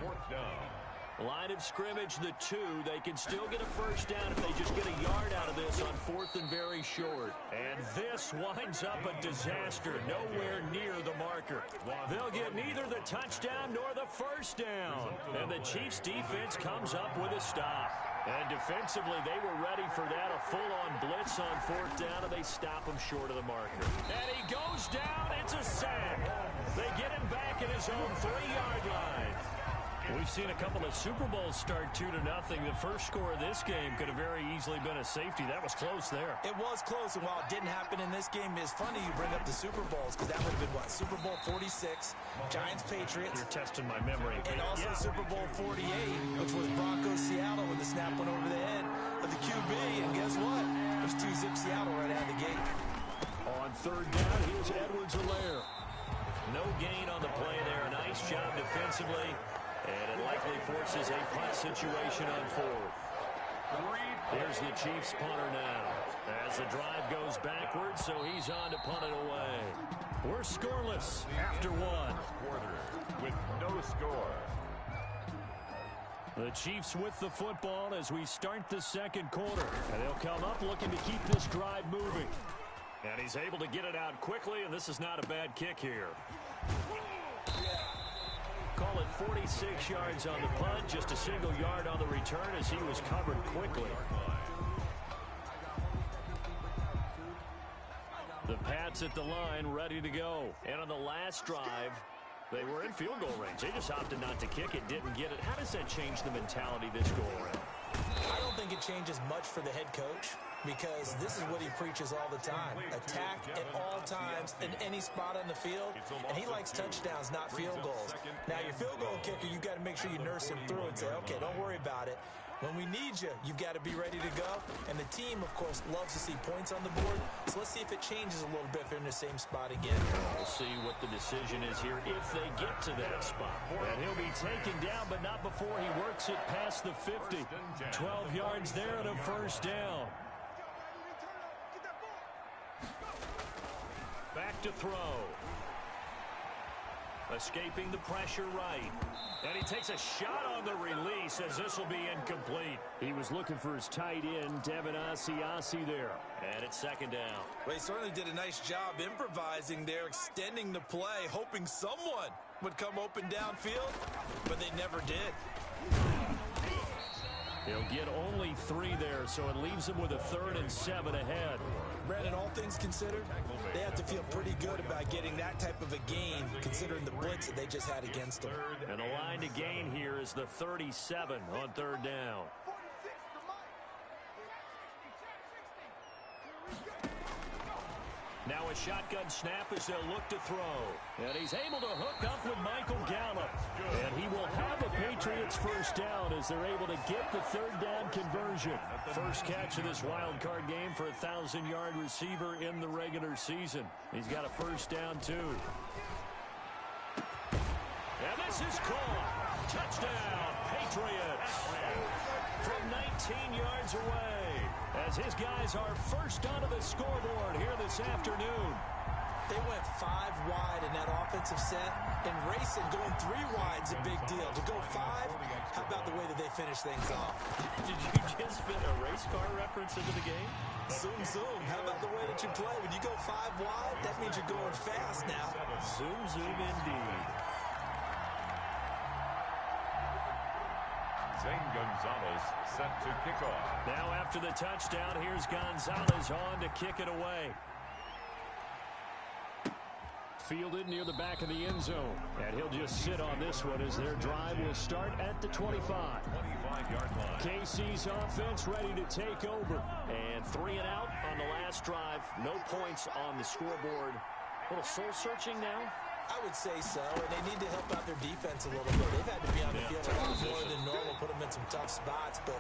S6: Fourth down.
S2: Line of scrimmage, the 2. They can still get a first down if they just get a yard out of this on 4th and very short. And this winds up a disaster, nowhere near the marker. They'll get neither the touchdown nor the first down. And the Chiefs defense comes up with a stop. And defensively, they were ready for that, a full-on blitz on 4th down, and they stop him short of the marker. And he goes down. It's a sack. They get him back at his own 3-yard line. We've seen a couple of Super Bowls start 2-0. The first score of this game could have very easily been a safety. That was close there.
S3: It was close, and while it didn't happen in this game, it's funny you bring up the Super Bowls, because that would have been, what, Super Bowl 46, Giants-Patriots.
S2: You're testing my memory.
S3: And also Super Bowl 48, which was Broncos-Seattle, when the snap went over the head of the QB. And guess what? There's 2-zip Seattle right out of the gate.
S2: On 3rd down, here's Edwards-Helaire. No gain on the play there. Nice job defensively. And it likely forces a punt situation on 4th. Here's the Chiefs punter now. As the drive goes backwards, so he's on to punt it away. We're scoreless after 1.
S6: Quarter with no score.
S2: The Chiefs with the football as we start the 2nd quarter. And they'll come up looking to keep this drive moving. And he's able to get it out quickly, and this is not a bad kick here. Call it 46 yards on the punt, just a single yard on the return as he was covered quickly. The Pats at the line, ready to go. And on the last drive, they were in field goal range. They just opted not to kick it, didn't get it. How does that change the mentality this go around?
S3: I don't think it changes much for the head coach, because this is what he preaches all the time. Attack at all times in any spot on the field, and he likes touchdowns, not field goals. Now, your field goal kicker, you've got to make sure you nurse him through and say, okay, don't worry about it. When we need you, you've got to be ready to go. And the team, of course, loves to see points on the board. So let's see if it changes a little bit if they're in the same spot again.
S2: We'll see what the decision is here if they get to that spot. And he'll be taken down, but not before he works it past the 50. 12 yards there and a first down. Back to throw. Escaping the pressure right. And he takes a shot on the release as this will be incomplete. He was looking for his tight end, Devin Asiasi there. And it's 2nd down.
S3: Well, he certainly did a nice job improvising there, extending the play, hoping someone would come open downfield, but they never did.
S2: He'll get only 3 there, so it leaves him with a 3rd and 7 ahead.
S3: Brandon, all things considered, they have to feel pretty good about getting that type of a gain, considering the blitz that they just had against them.
S2: And the line to gain here is the 37 on 3rd down. Now a shotgun snap as they'll look to throw. And he's able to hook up with Michael Gallup. And he will have a Patriots first down as they're able to get the 3rd down conversion. First catch of this wild card game for a 1,000-yard receiver in the regular season. He's got a first down, too. And this is caught. Touchdown, Patriots. From 19 yards away. As his guys are first onto the scoreboard here this afternoon.
S3: They went 5 wide in that offensive set, and racing going 3 wide's a big deal. To go 5, how about the way that they finish things off?
S2: Did you just fit a race car reference into the game?
S3: Zoom, zoom. How about the way that you play? When you go 5 wide, that means you're going fast now.
S2: Zoom, zoom indeed.
S6: Zane Gonzalez set to kick off.
S2: Now after the touchdown, here's Gonzalez on to kick it away. Fielded near the back of the end zone. And he'll just sit on this one as their drive will start at the 25.
S6: 25-yard line.
S2: KC's offense ready to take over. And 3 and out on the last drive. No points on the scoreboard. A little soul-searching now.
S3: I would say so, and they need to help out their defense a little bit. They've had to be on the field a lot more than normal, put them in some tough spots. But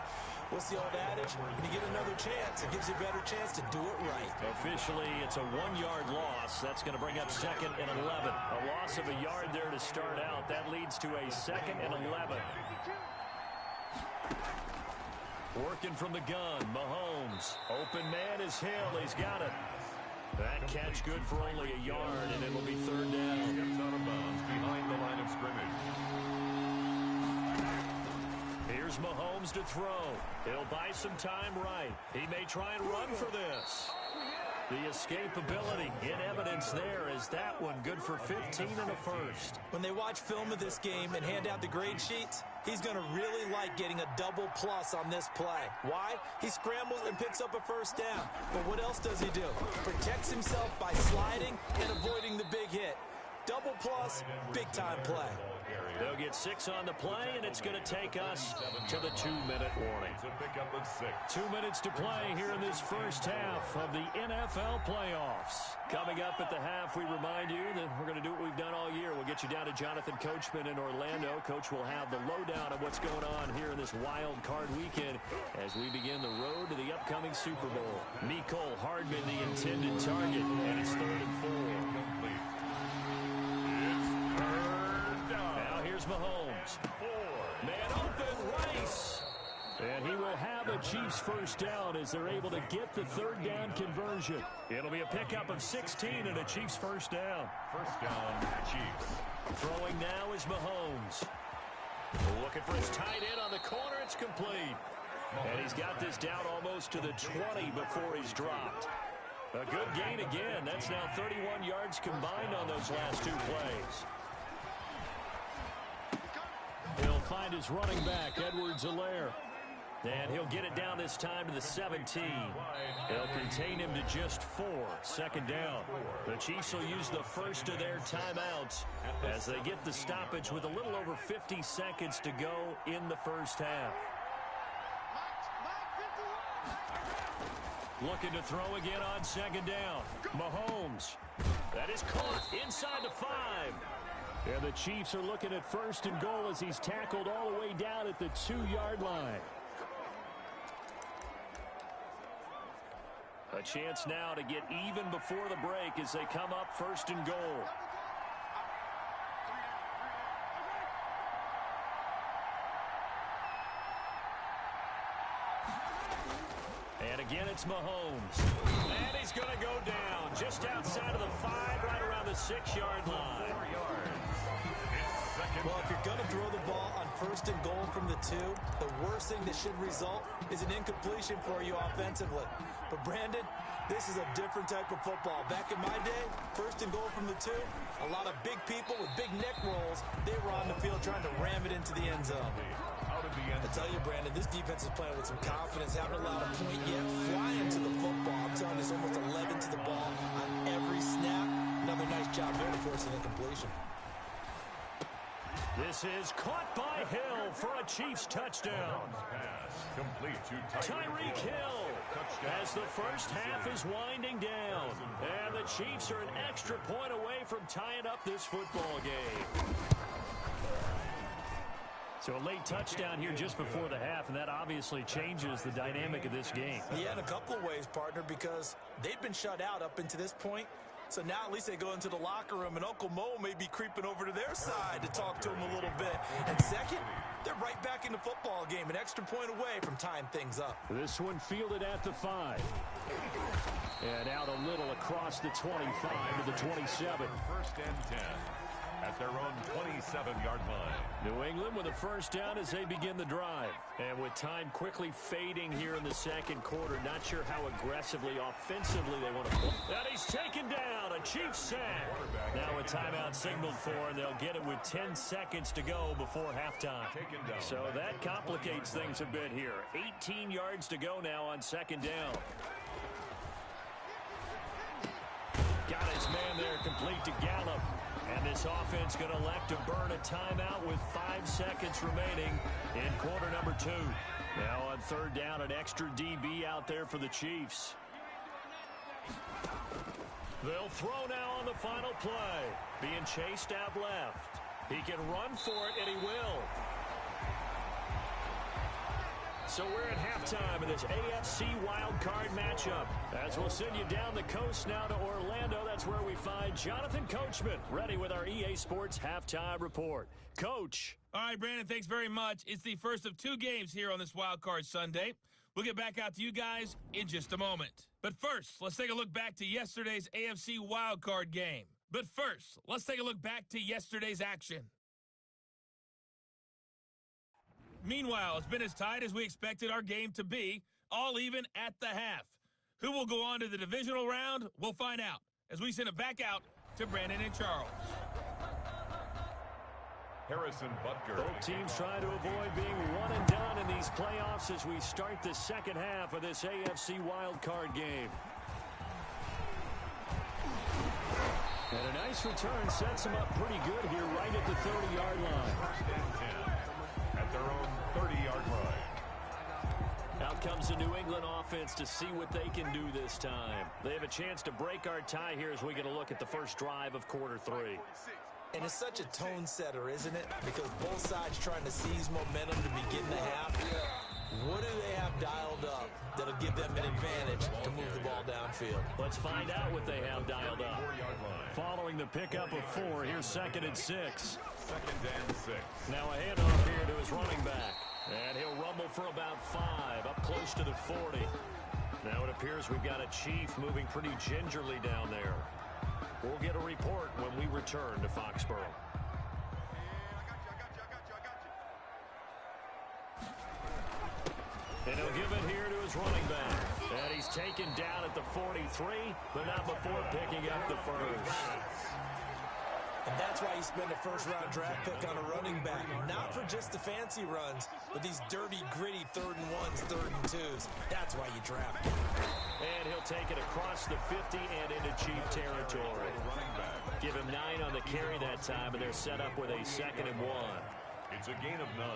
S3: what's the old adage? When you get another chance, it gives you a better chance to do it right.
S2: Officially, it's a 1-yard loss. That's going to bring up 2nd and 11. A loss of a yard there to start out. That leads to a 2nd and 11. Working from the gun, Mahomes. Open man is Hill. He's got it. That catch good for only a yard, and it'll be 3rd down.
S6: Gets out of bounds behind the line of scrimmage.
S2: Here's Mahomes to throw. He'll buy some time right. He may try and run for this. The escapability in evidence there is that one good for 15 and a first.
S3: When they watch film of this game and hand out the grade sheets, he's going to really like getting a double plus on this play. Why? He scrambles and picks up a first down. But what else does he do? Protects himself by sliding and avoiding the big hit. Double plus, big-time play.
S2: They'll get 6 on the play, and it's going to take us to the 2-minute warning. 2 minutes to play here in this first half of the NFL playoffs. Coming up at the half, we remind you that we're going to do what we've done all year. We'll get you down to Jonathan Coachman in Orlando. Coach will have the lowdown of what's going on here in this wild card weekend as we begin the road to the upcoming Super Bowl. Mecole Hardman, the intended target, and it's 3rd and 4. Now here's Mahomes. Man open, Rice. And he will have a Chiefs first down as they're able to get the 3rd down conversion. It'll be a pickup of 16 and a Chiefs first down.
S6: First down, Chiefs.
S2: Throwing now is Mahomes. Looking for his tight end on the corner. It's complete. And he's got this down almost to the 20 before he's dropped. A good gain again. That's now 31 yards combined on those last 2 plays. He'll find his running back, Edwards-Helaire. And he'll get it down this time to the 17. They'll contain him to just 4. 2nd down. The Chiefs will use the first of their timeouts as they get the stoppage with a little over 50 seconds to go in the first half. Looking to throw again on 2nd down. Mahomes. That is caught inside the 5. And the Chiefs are looking at 1st and goal as he's tackled all the way down at the 2-yard line. A chance now to get even before the break as they come up 1st and goal. And again, it's Mahomes. And he's going to go down just outside of the 5, right around the 6-yard line.
S3: Well, if you're going to throw the ball on 1st and goal from the 2, the worst thing that should result is an incompletion for you offensively. But, Brandon, this is a different type of football. Back in my day, 1st and goal from the 2, a lot of big people with big neck rolls, they were on the field trying to ram it into the end zone. I tell you, Brandon, this defense is playing with some confidence, haven't allowed a point yet, flying to the football. I'm telling you, it's almost 11 to the ball on every snap. Another nice job there to force an incompletion.
S2: This is caught by Hill for a Chiefs touchdown.
S6: Complete to
S2: Tyreek Hill as the first half is winding down. And the Chiefs are an extra point away from tying up this football game. So a late touchdown here just before the half, and that obviously changes the dynamic of this game.
S3: Yeah, in a couple of ways, partner, because they've been shut out up until this point. So now at least they go into the locker room, and Uncle Mo may be creeping over to their side to talk to him a little bit. And second, they're right back in the football game, an extra point away from tying things up.
S2: This one fielded at the 5. And out a little across the 25 to the 27.
S6: 1st and 10 at their own 27-yard line.
S2: New England with a first down as they begin the drive. And with time quickly fading here in the 2nd quarter, not sure how aggressively, offensively they want to play. And he's taken down, a Chiefs sack. Now a timeout signaled for, and they'll get it with 10 seconds to go before halftime. So that complicates things a bit here. 18 yards to go now on 2nd down. Got his man there, complete to Gallup. And this offense going to elect to burn a timeout with 5 seconds remaining in quarter number 2. Now on 3rd down, an extra DB out there for the Chiefs. They'll throw now on the final play. Being chased out left. He can run for it, and he will. So we're at halftime in this AFC wildcard matchup. As we'll send you down the coast now to Orlando, that's where we find Jonathan Coachman, ready with our EA Sports halftime report. Coach.
S5: All right, Brandon, thanks very much. It's the first of 2 games here on this wildcard Sunday. We'll get back out to you guys in just a moment. But first, let's take a look back to yesterday's AFC wildcard game. But first, let's take a look back to yesterday's action. Meanwhile, it's been as tight as we expected our game to be, all even at the half. Who will go on to the divisional round? We'll find out as we send it back out to Brandon and Charles.
S6: Harrison Butker.
S2: Both teams trying to avoid being one and done in these playoffs as we start the second half of this AFC wildcard game. And a nice return sets them up pretty good here right at the 30-yard line.
S6: First and 10 at their own 30-yard line.
S2: Out comes the New England offense to see what they can do this time. They have a chance to break our tie here as we get a look at the first drive of quarter 3.
S3: And it's such a tone setter, isn't it? Because both sides trying to seize momentum to begin the half. What do they have dialed up that'll give them an advantage to move the ball downfield?
S2: Let's find out what they have dialed up. Following the pickup of 4, here's 2nd and 6.
S6: 2nd and 6.
S2: Now a handoff here to his running back. And he'll rumble for about 5, up close to the 40. Now it appears we've got a Chief moving pretty gingerly down there. We'll get a report when we return to Foxborough. And he'll give it here to his running back. And he's taken down at the 43, but not before picking up the first.
S3: And that's why you spend a first-round draft pick on a running back. Not for just the fancy runs, but these dirty, gritty 3rd and 1s, 3rd and 2s. That's why you draft him.
S2: And he'll take it across the 50 and into Chief territory. Give him 9 on the carry that time, and they're set up with a 2nd and 1.
S6: It's a gain of 9.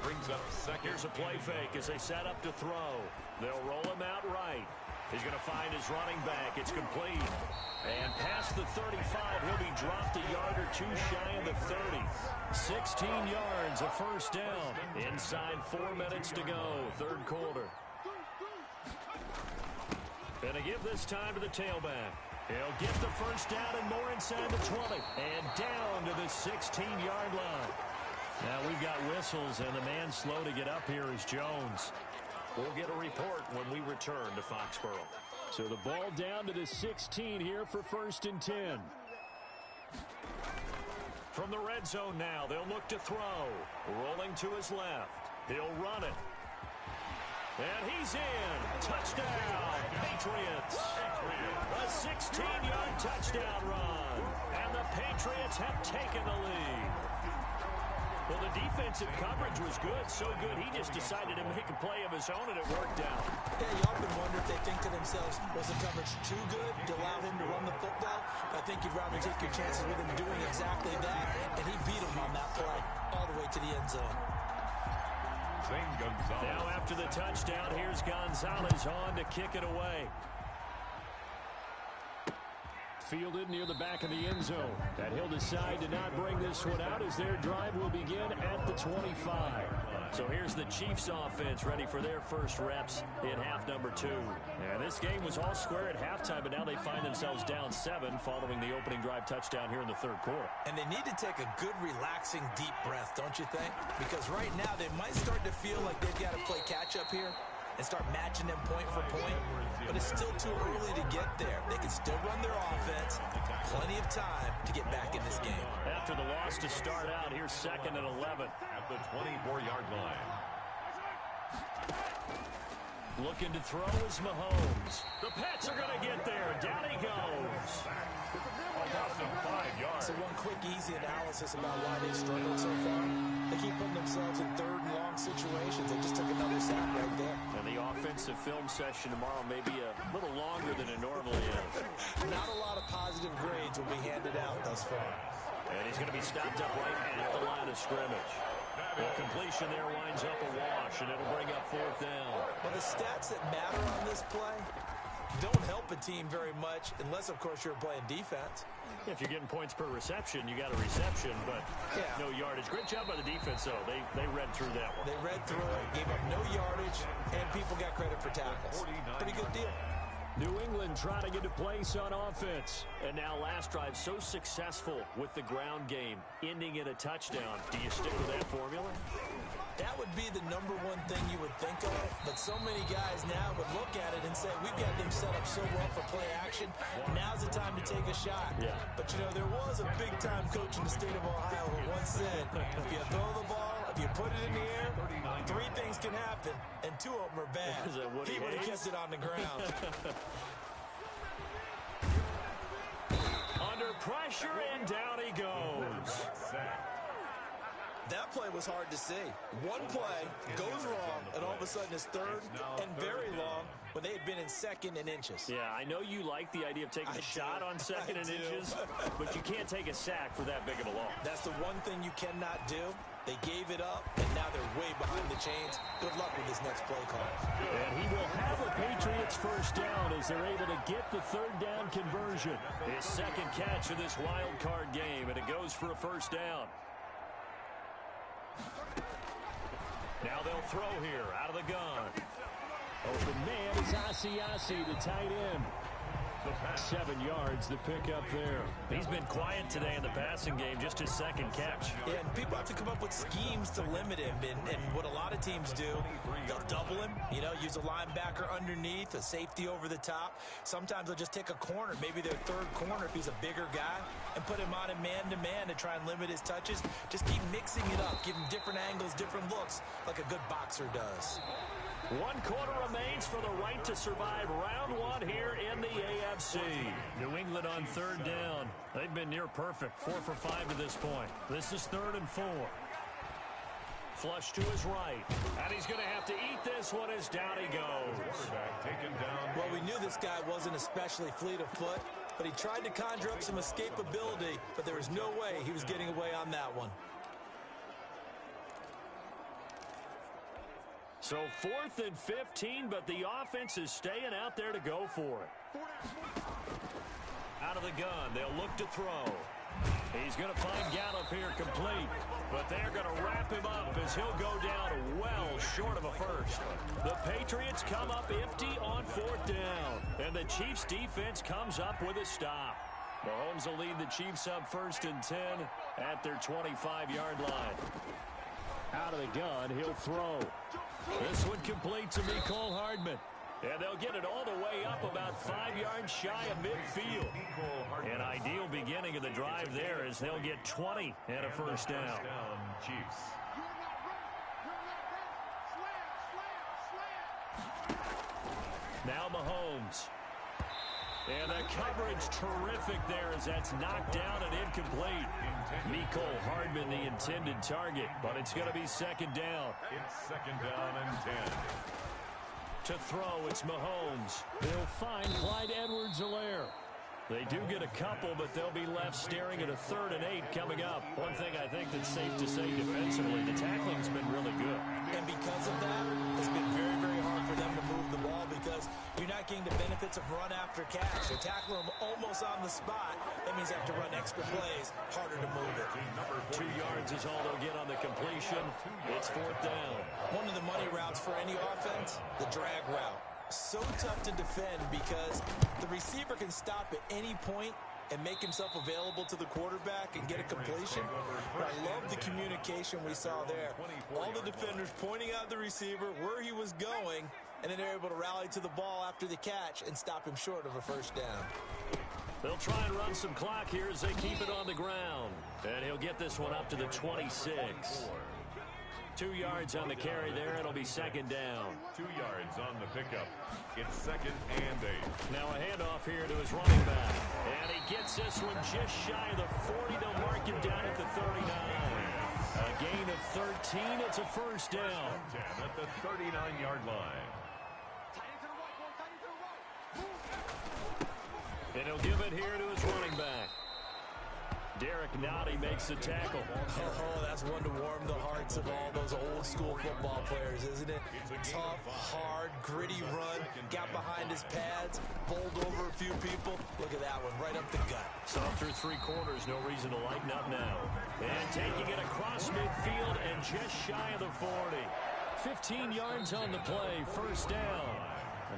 S6: Brings up 2nd.
S2: Here's a play fake as they set up to throw. They'll roll him out right. He's going to find his running back. It's complete. And past the 35, he'll be dropped a yard or 2 shy of the 30. 16 yards, a first down. Inside 4 minutes to go, 3rd quarter. And to give this time to the tailback. He'll get the first down and more inside the 20. And down to the 16-yard line. Now we've got whistles, and the man slow to get up here is Jones. We'll get a report when we return to Foxborough. So the ball down to the 16 here for 1st and 10. From the red zone now, they'll look to throw. Rolling to his left. He'll run it. And he's in. Touchdown, Patriots. A 16-yard touchdown run. And the Patriots have taken the lead. Well, the defensive coverage was good, so good he just decided to make a play of his own, and it worked out.
S3: Yeah, you often wonder if they think to themselves, was the coverage too good to allow him to run the football? I think you'd rather take your chances with him doing exactly that, and he beat him on that play all the way to the end zone.
S2: Now after the touchdown, here's Gonzalez on to kick it away. Fielded near the back of the end zone. And he'll decide to not bring this one out as their drive will begin at the 25. So here's the Chiefs offense ready for their first reps in half number 2. And this game was all square at halftime, but now they find themselves down 7 following the opening drive touchdown here in the 3rd quarter.
S3: And they need to take a good, relaxing, deep breath, don't you think? Because right now they might start to feel like they've got to play catch-up here and start matching them point for point. But it's still too early to get there. They can still run their offense. Plenty of time to get back in this game.
S2: After the loss to start out, here's 2nd and 11.
S6: At the 24-yard line.
S2: Looking to throw is Mahomes. The Pats are going to get there. Down he goes.
S6: A loss of 5 yards.
S3: So one quick, easy analysis about why they've struggled so far. They keep putting themselves in 3rd and long situations. They just took another sack right there.
S2: And the offensive film session tomorrow may be a little longer than it normally is.
S3: Not a lot of positive grades will be handed out thus far.
S2: And he's going to be stopped up right at the line of scrimmage. The completion there winds up a wash, and it'll bring up 4th down.
S3: Well, the stats that matter on this play don't help a team very much unless, of course, you're playing defense.
S2: If you're getting points per reception, you got a reception, but no yardage. Great job by the defense, though. They read through that one.
S3: They read through it, gave up no yardage, and people got credit for tackles. Pretty good deal.
S2: New England trying to get a place on offense. And now last drive so successful with the ground game, ending in a touchdown. Do you stick with that formula?
S3: That would be the number one thing you would think of, but so many guys now would look at it and say, we've got them set up so well for play action, now's the time to take a shot. But, you know, there was a big-time coach in the state of Ohio who once said, if you throw the ball If you put it in the air, 3 things can happen, and 2 of them are bad. He would have kept it on the ground.
S2: Under pressure, and down he goes.
S3: That play was hard to see. One play goes wrong, and all of a sudden it's 3rd and very long when they had been in 2nd and inches.
S2: Yeah, I know you like the idea of taking a shot on 2nd and inches, but you can't take a sack for that big of a loss.
S3: That's the one thing you cannot do. They gave it up, and now they're way behind the chains. Good luck with this next play call.
S2: And he will have a Patriots first down as they're able to get the 3rd down conversion. His 2nd catch of this wild card game, and it goes for a first down. Now they'll throw here out of the gun. Open man is Asiasi, the tight end. 7 yards, the pickup there. He's been quiet today in the passing game, just his 2nd catch.
S3: Yeah, and people have to come up with schemes to limit him, and what a lot of teams do, they'll double him, use a linebacker underneath, a safety over the top. Sometimes they'll just take a corner, maybe their 3rd corner if he's a bigger guy, and put him on a man-to-man to try and limit his touches. Just keep mixing it up, give him different angles, different looks, like a good boxer does.
S2: 1 quarter remains for the right to survive round 1 here in the AFC. New England on 3rd down. They've been near perfect, 4 for 5 to this point. This is 3rd and 4. Flush to his right. And he's going to have to eat this one as down he goes.
S3: Well, we knew this guy wasn't especially fleet of foot, but he tried to conjure up some escapability, but there was no way he was getting away on that one.
S2: So 4th and 15, but the offense is staying out there to go for it. Out of the gun, they'll look to throw. He's going to find Gallup here complete, but they're going to wrap him up as he'll go down well short of a first. The Patriots come up empty on 4th down, and the Chiefs defense comes up with a stop. Mahomes will lead the Chiefs up 1st and 10 at their 25-yard line. Out of the gun, he'll throw. This one complete to Mecole Hardman. And they'll get it all the way up about 5 yards shy of midfield. An ideal beginning of the drive there as they'll get 20 and a first down. Now Mahomes. And the coverage terrific there as that's knocked down and incomplete. Mecole Hardman the intended target, but it's going to be 2nd down.
S6: It's 2nd down and 10.
S2: To throw, it's Mahomes. They'll find Clyde Edwards-Helaire. They do get a couple, but they'll be left staring at a 3rd and 8 coming up. One thing I think that's safe to say defensively, the tackling's been really good.
S3: And because of that, it's been very, very hard for them to move the ball because you're not getting the benefits of run after catch. They tackle them almost on the spot. That means they have to run extra plays, harder to move it.
S2: 2 yards is all they'll get on the completion. It's 4th down.
S3: One of the money routes for any offense, the drag route. So tough to defend because the receiver can stop at any point and make himself available to the quarterback and get a completion. But I love the communication we saw there. All the defenders pointing out the receiver where he was going, and then they're able to rally to the ball after the catch and stop him short of a first down.
S2: They'll try and run some clock here as they keep it on the ground. And he'll get this one up to the 26. 2 yards on the carry there. It'll be 2nd down.
S6: 2 yards on the pickup. It's 2nd and 8.
S2: Now a handoff here to his running back. And he gets this one just shy of the 40. They'll mark him down at the 39. A gain of 13. It's a first down.
S6: 10 at the 39-yard line.
S2: And he'll give it here to his running back. Derek Nottie makes the tackle.
S3: Oh, that's one to warm the hearts of all those old school football players, isn't it? Tough, hard, gritty run, got behind his pads, bowled over a few people. Look at that one, right up the gut.
S2: So through 3 quarters, no reason to lighten up now. And taking it across midfield and just shy of the 40. 15 yards on the play, first down.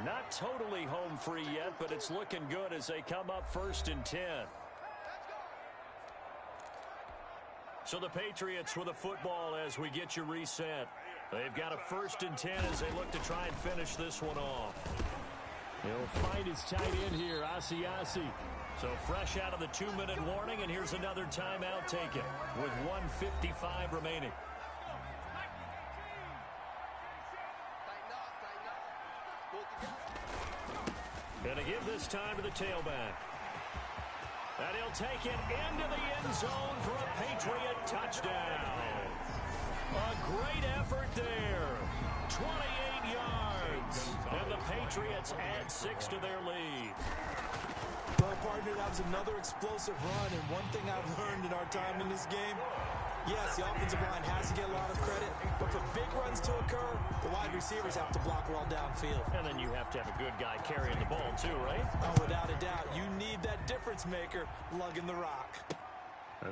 S2: Not totally home free yet, but it's looking good as they come up 1st and 10. So the Patriots with a football as we get you reset. They've got a 1st and 10 as they look to try and finish this one off. He'll find his tight end here, Asiasi. So fresh out of the 2-minute warning, and here's another timeout taken with 1:55 remaining. Going to give this time to the tailback. And he'll take it into the end zone for a Patriot touchdown. A great effort there. 28 yards. And the Patriots add 6 to their lead.
S3: Well, partner, that was another explosive run. And one thing I've learned in our time in this game, yes, the offensive line has to get a lot of credit, but for big runs to occur, the wide receivers have to block well downfield.
S2: And then you have to have a good guy carrying the ball too, right?
S3: Oh, without a doubt. You need that difference maker lugging the rock.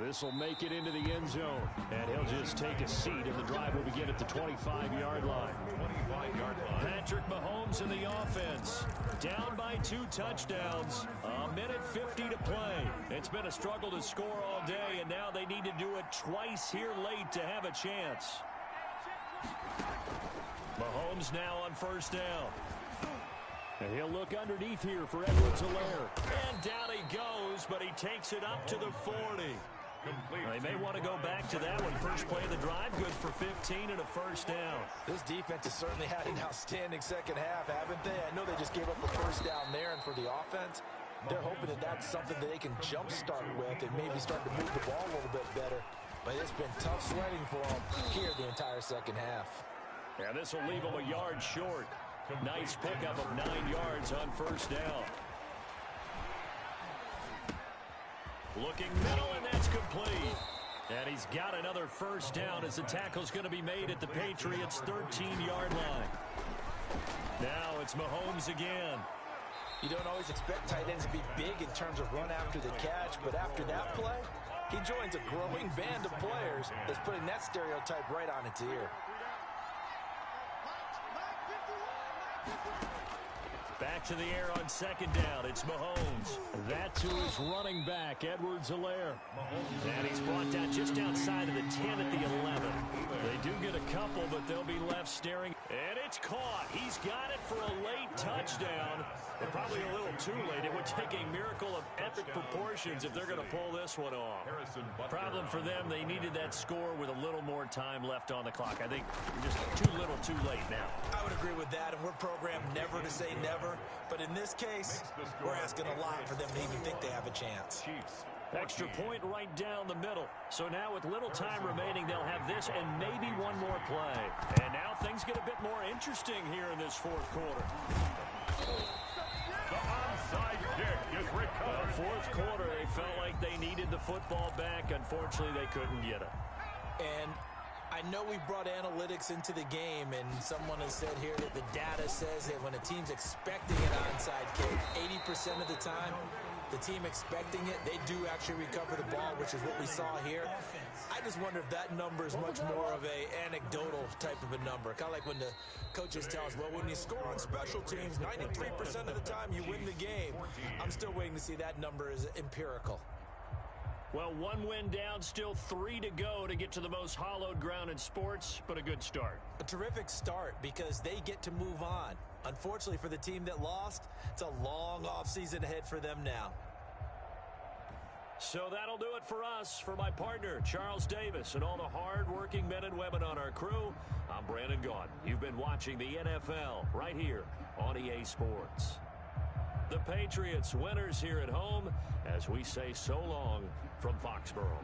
S2: This will make it into the end zone. And he'll just take a seat, and the drive will begin at the 25-yard line.
S6: 25-yard line.
S2: Patrick Mahomes in the offense. Down by 2 touchdowns. A minute 50 to play. It's been a struggle to score all day, and now they need to do it twice here late to have a chance. Mahomes now on first down. And he'll look underneath here for Edwards-Helaire. And down he goes, but he takes it up to the 40. They may want to go back to that one. First play of the drive, good for 15 and a first down.
S3: This defense has certainly had an outstanding second half, haven't they? I know they just gave up a first down there, and for the offense, they're hoping that that's something that they can jumpstart with and maybe start to move the ball a little bit better. But it's been tough sledding for them here the entire second half.
S2: Yeah, this will leave them a yard short. Nice pickup of 9 yards on first down. Looking middle, and that's complete. And he's got another first down as the tackle's going to be made at the Patriots' 13-yard line. Now it's Mahomes again.
S3: You don't always expect tight ends to be big in terms of run after the catch, but after that play, he joins a growing band of players that's putting that stereotype right on its ear.
S2: Back to the air on second down. It's Mahomes. That to his running back, Edwards-Helaire. And he's brought down just outside of the 10 at the 11. They do get a couple, but they'll be left staring. And it's caught. He's got it for a late touchdown, but probably a little too late. It would take a miracle of epic proportions if they're going to pull this one off. Problem for them, they needed that score with a little more time left on the clock. I think just too little too late now.
S3: I would agree with that, and we're programmed never to say never. But in this case, we're asking a lot for them to even think they have a chance.
S2: Extra point right down the middle. So now with little time remaining, they'll have this and maybe one more play. And now things get a bit more interesting here in this fourth quarter.
S6: The onside kick is recovered.
S2: Fourth quarter, they felt like they needed the football back. Unfortunately, they couldn't get it.
S3: And I know we brought analytics into the game, and someone has said here that the data says that when a team's expecting an onside kick, 80% of the time, the team expecting it, they do actually recover the ball, which is what we saw here. I just wonder if that number is much more of a anecdotal type of a number. Kind of like when the coaches tell us, well, when you score on special teams, 93% of the time you win the game. I'm still waiting to see that number is empirical.
S2: Well, one win down, still 3 to go to get to the most hallowed ground in sports, but a good start.
S3: A terrific start because they get to move on. Unfortunately for the team that lost, it's a long offseason ahead for them now.
S2: So that'll do it for us. For my partner, Charles Davis, and all the hard-working men and women on our crew, I'm Brandon Gaudin. You've been watching the NFL right here on EA Sports. The Patriots winners here at home as we say so long from Foxborough.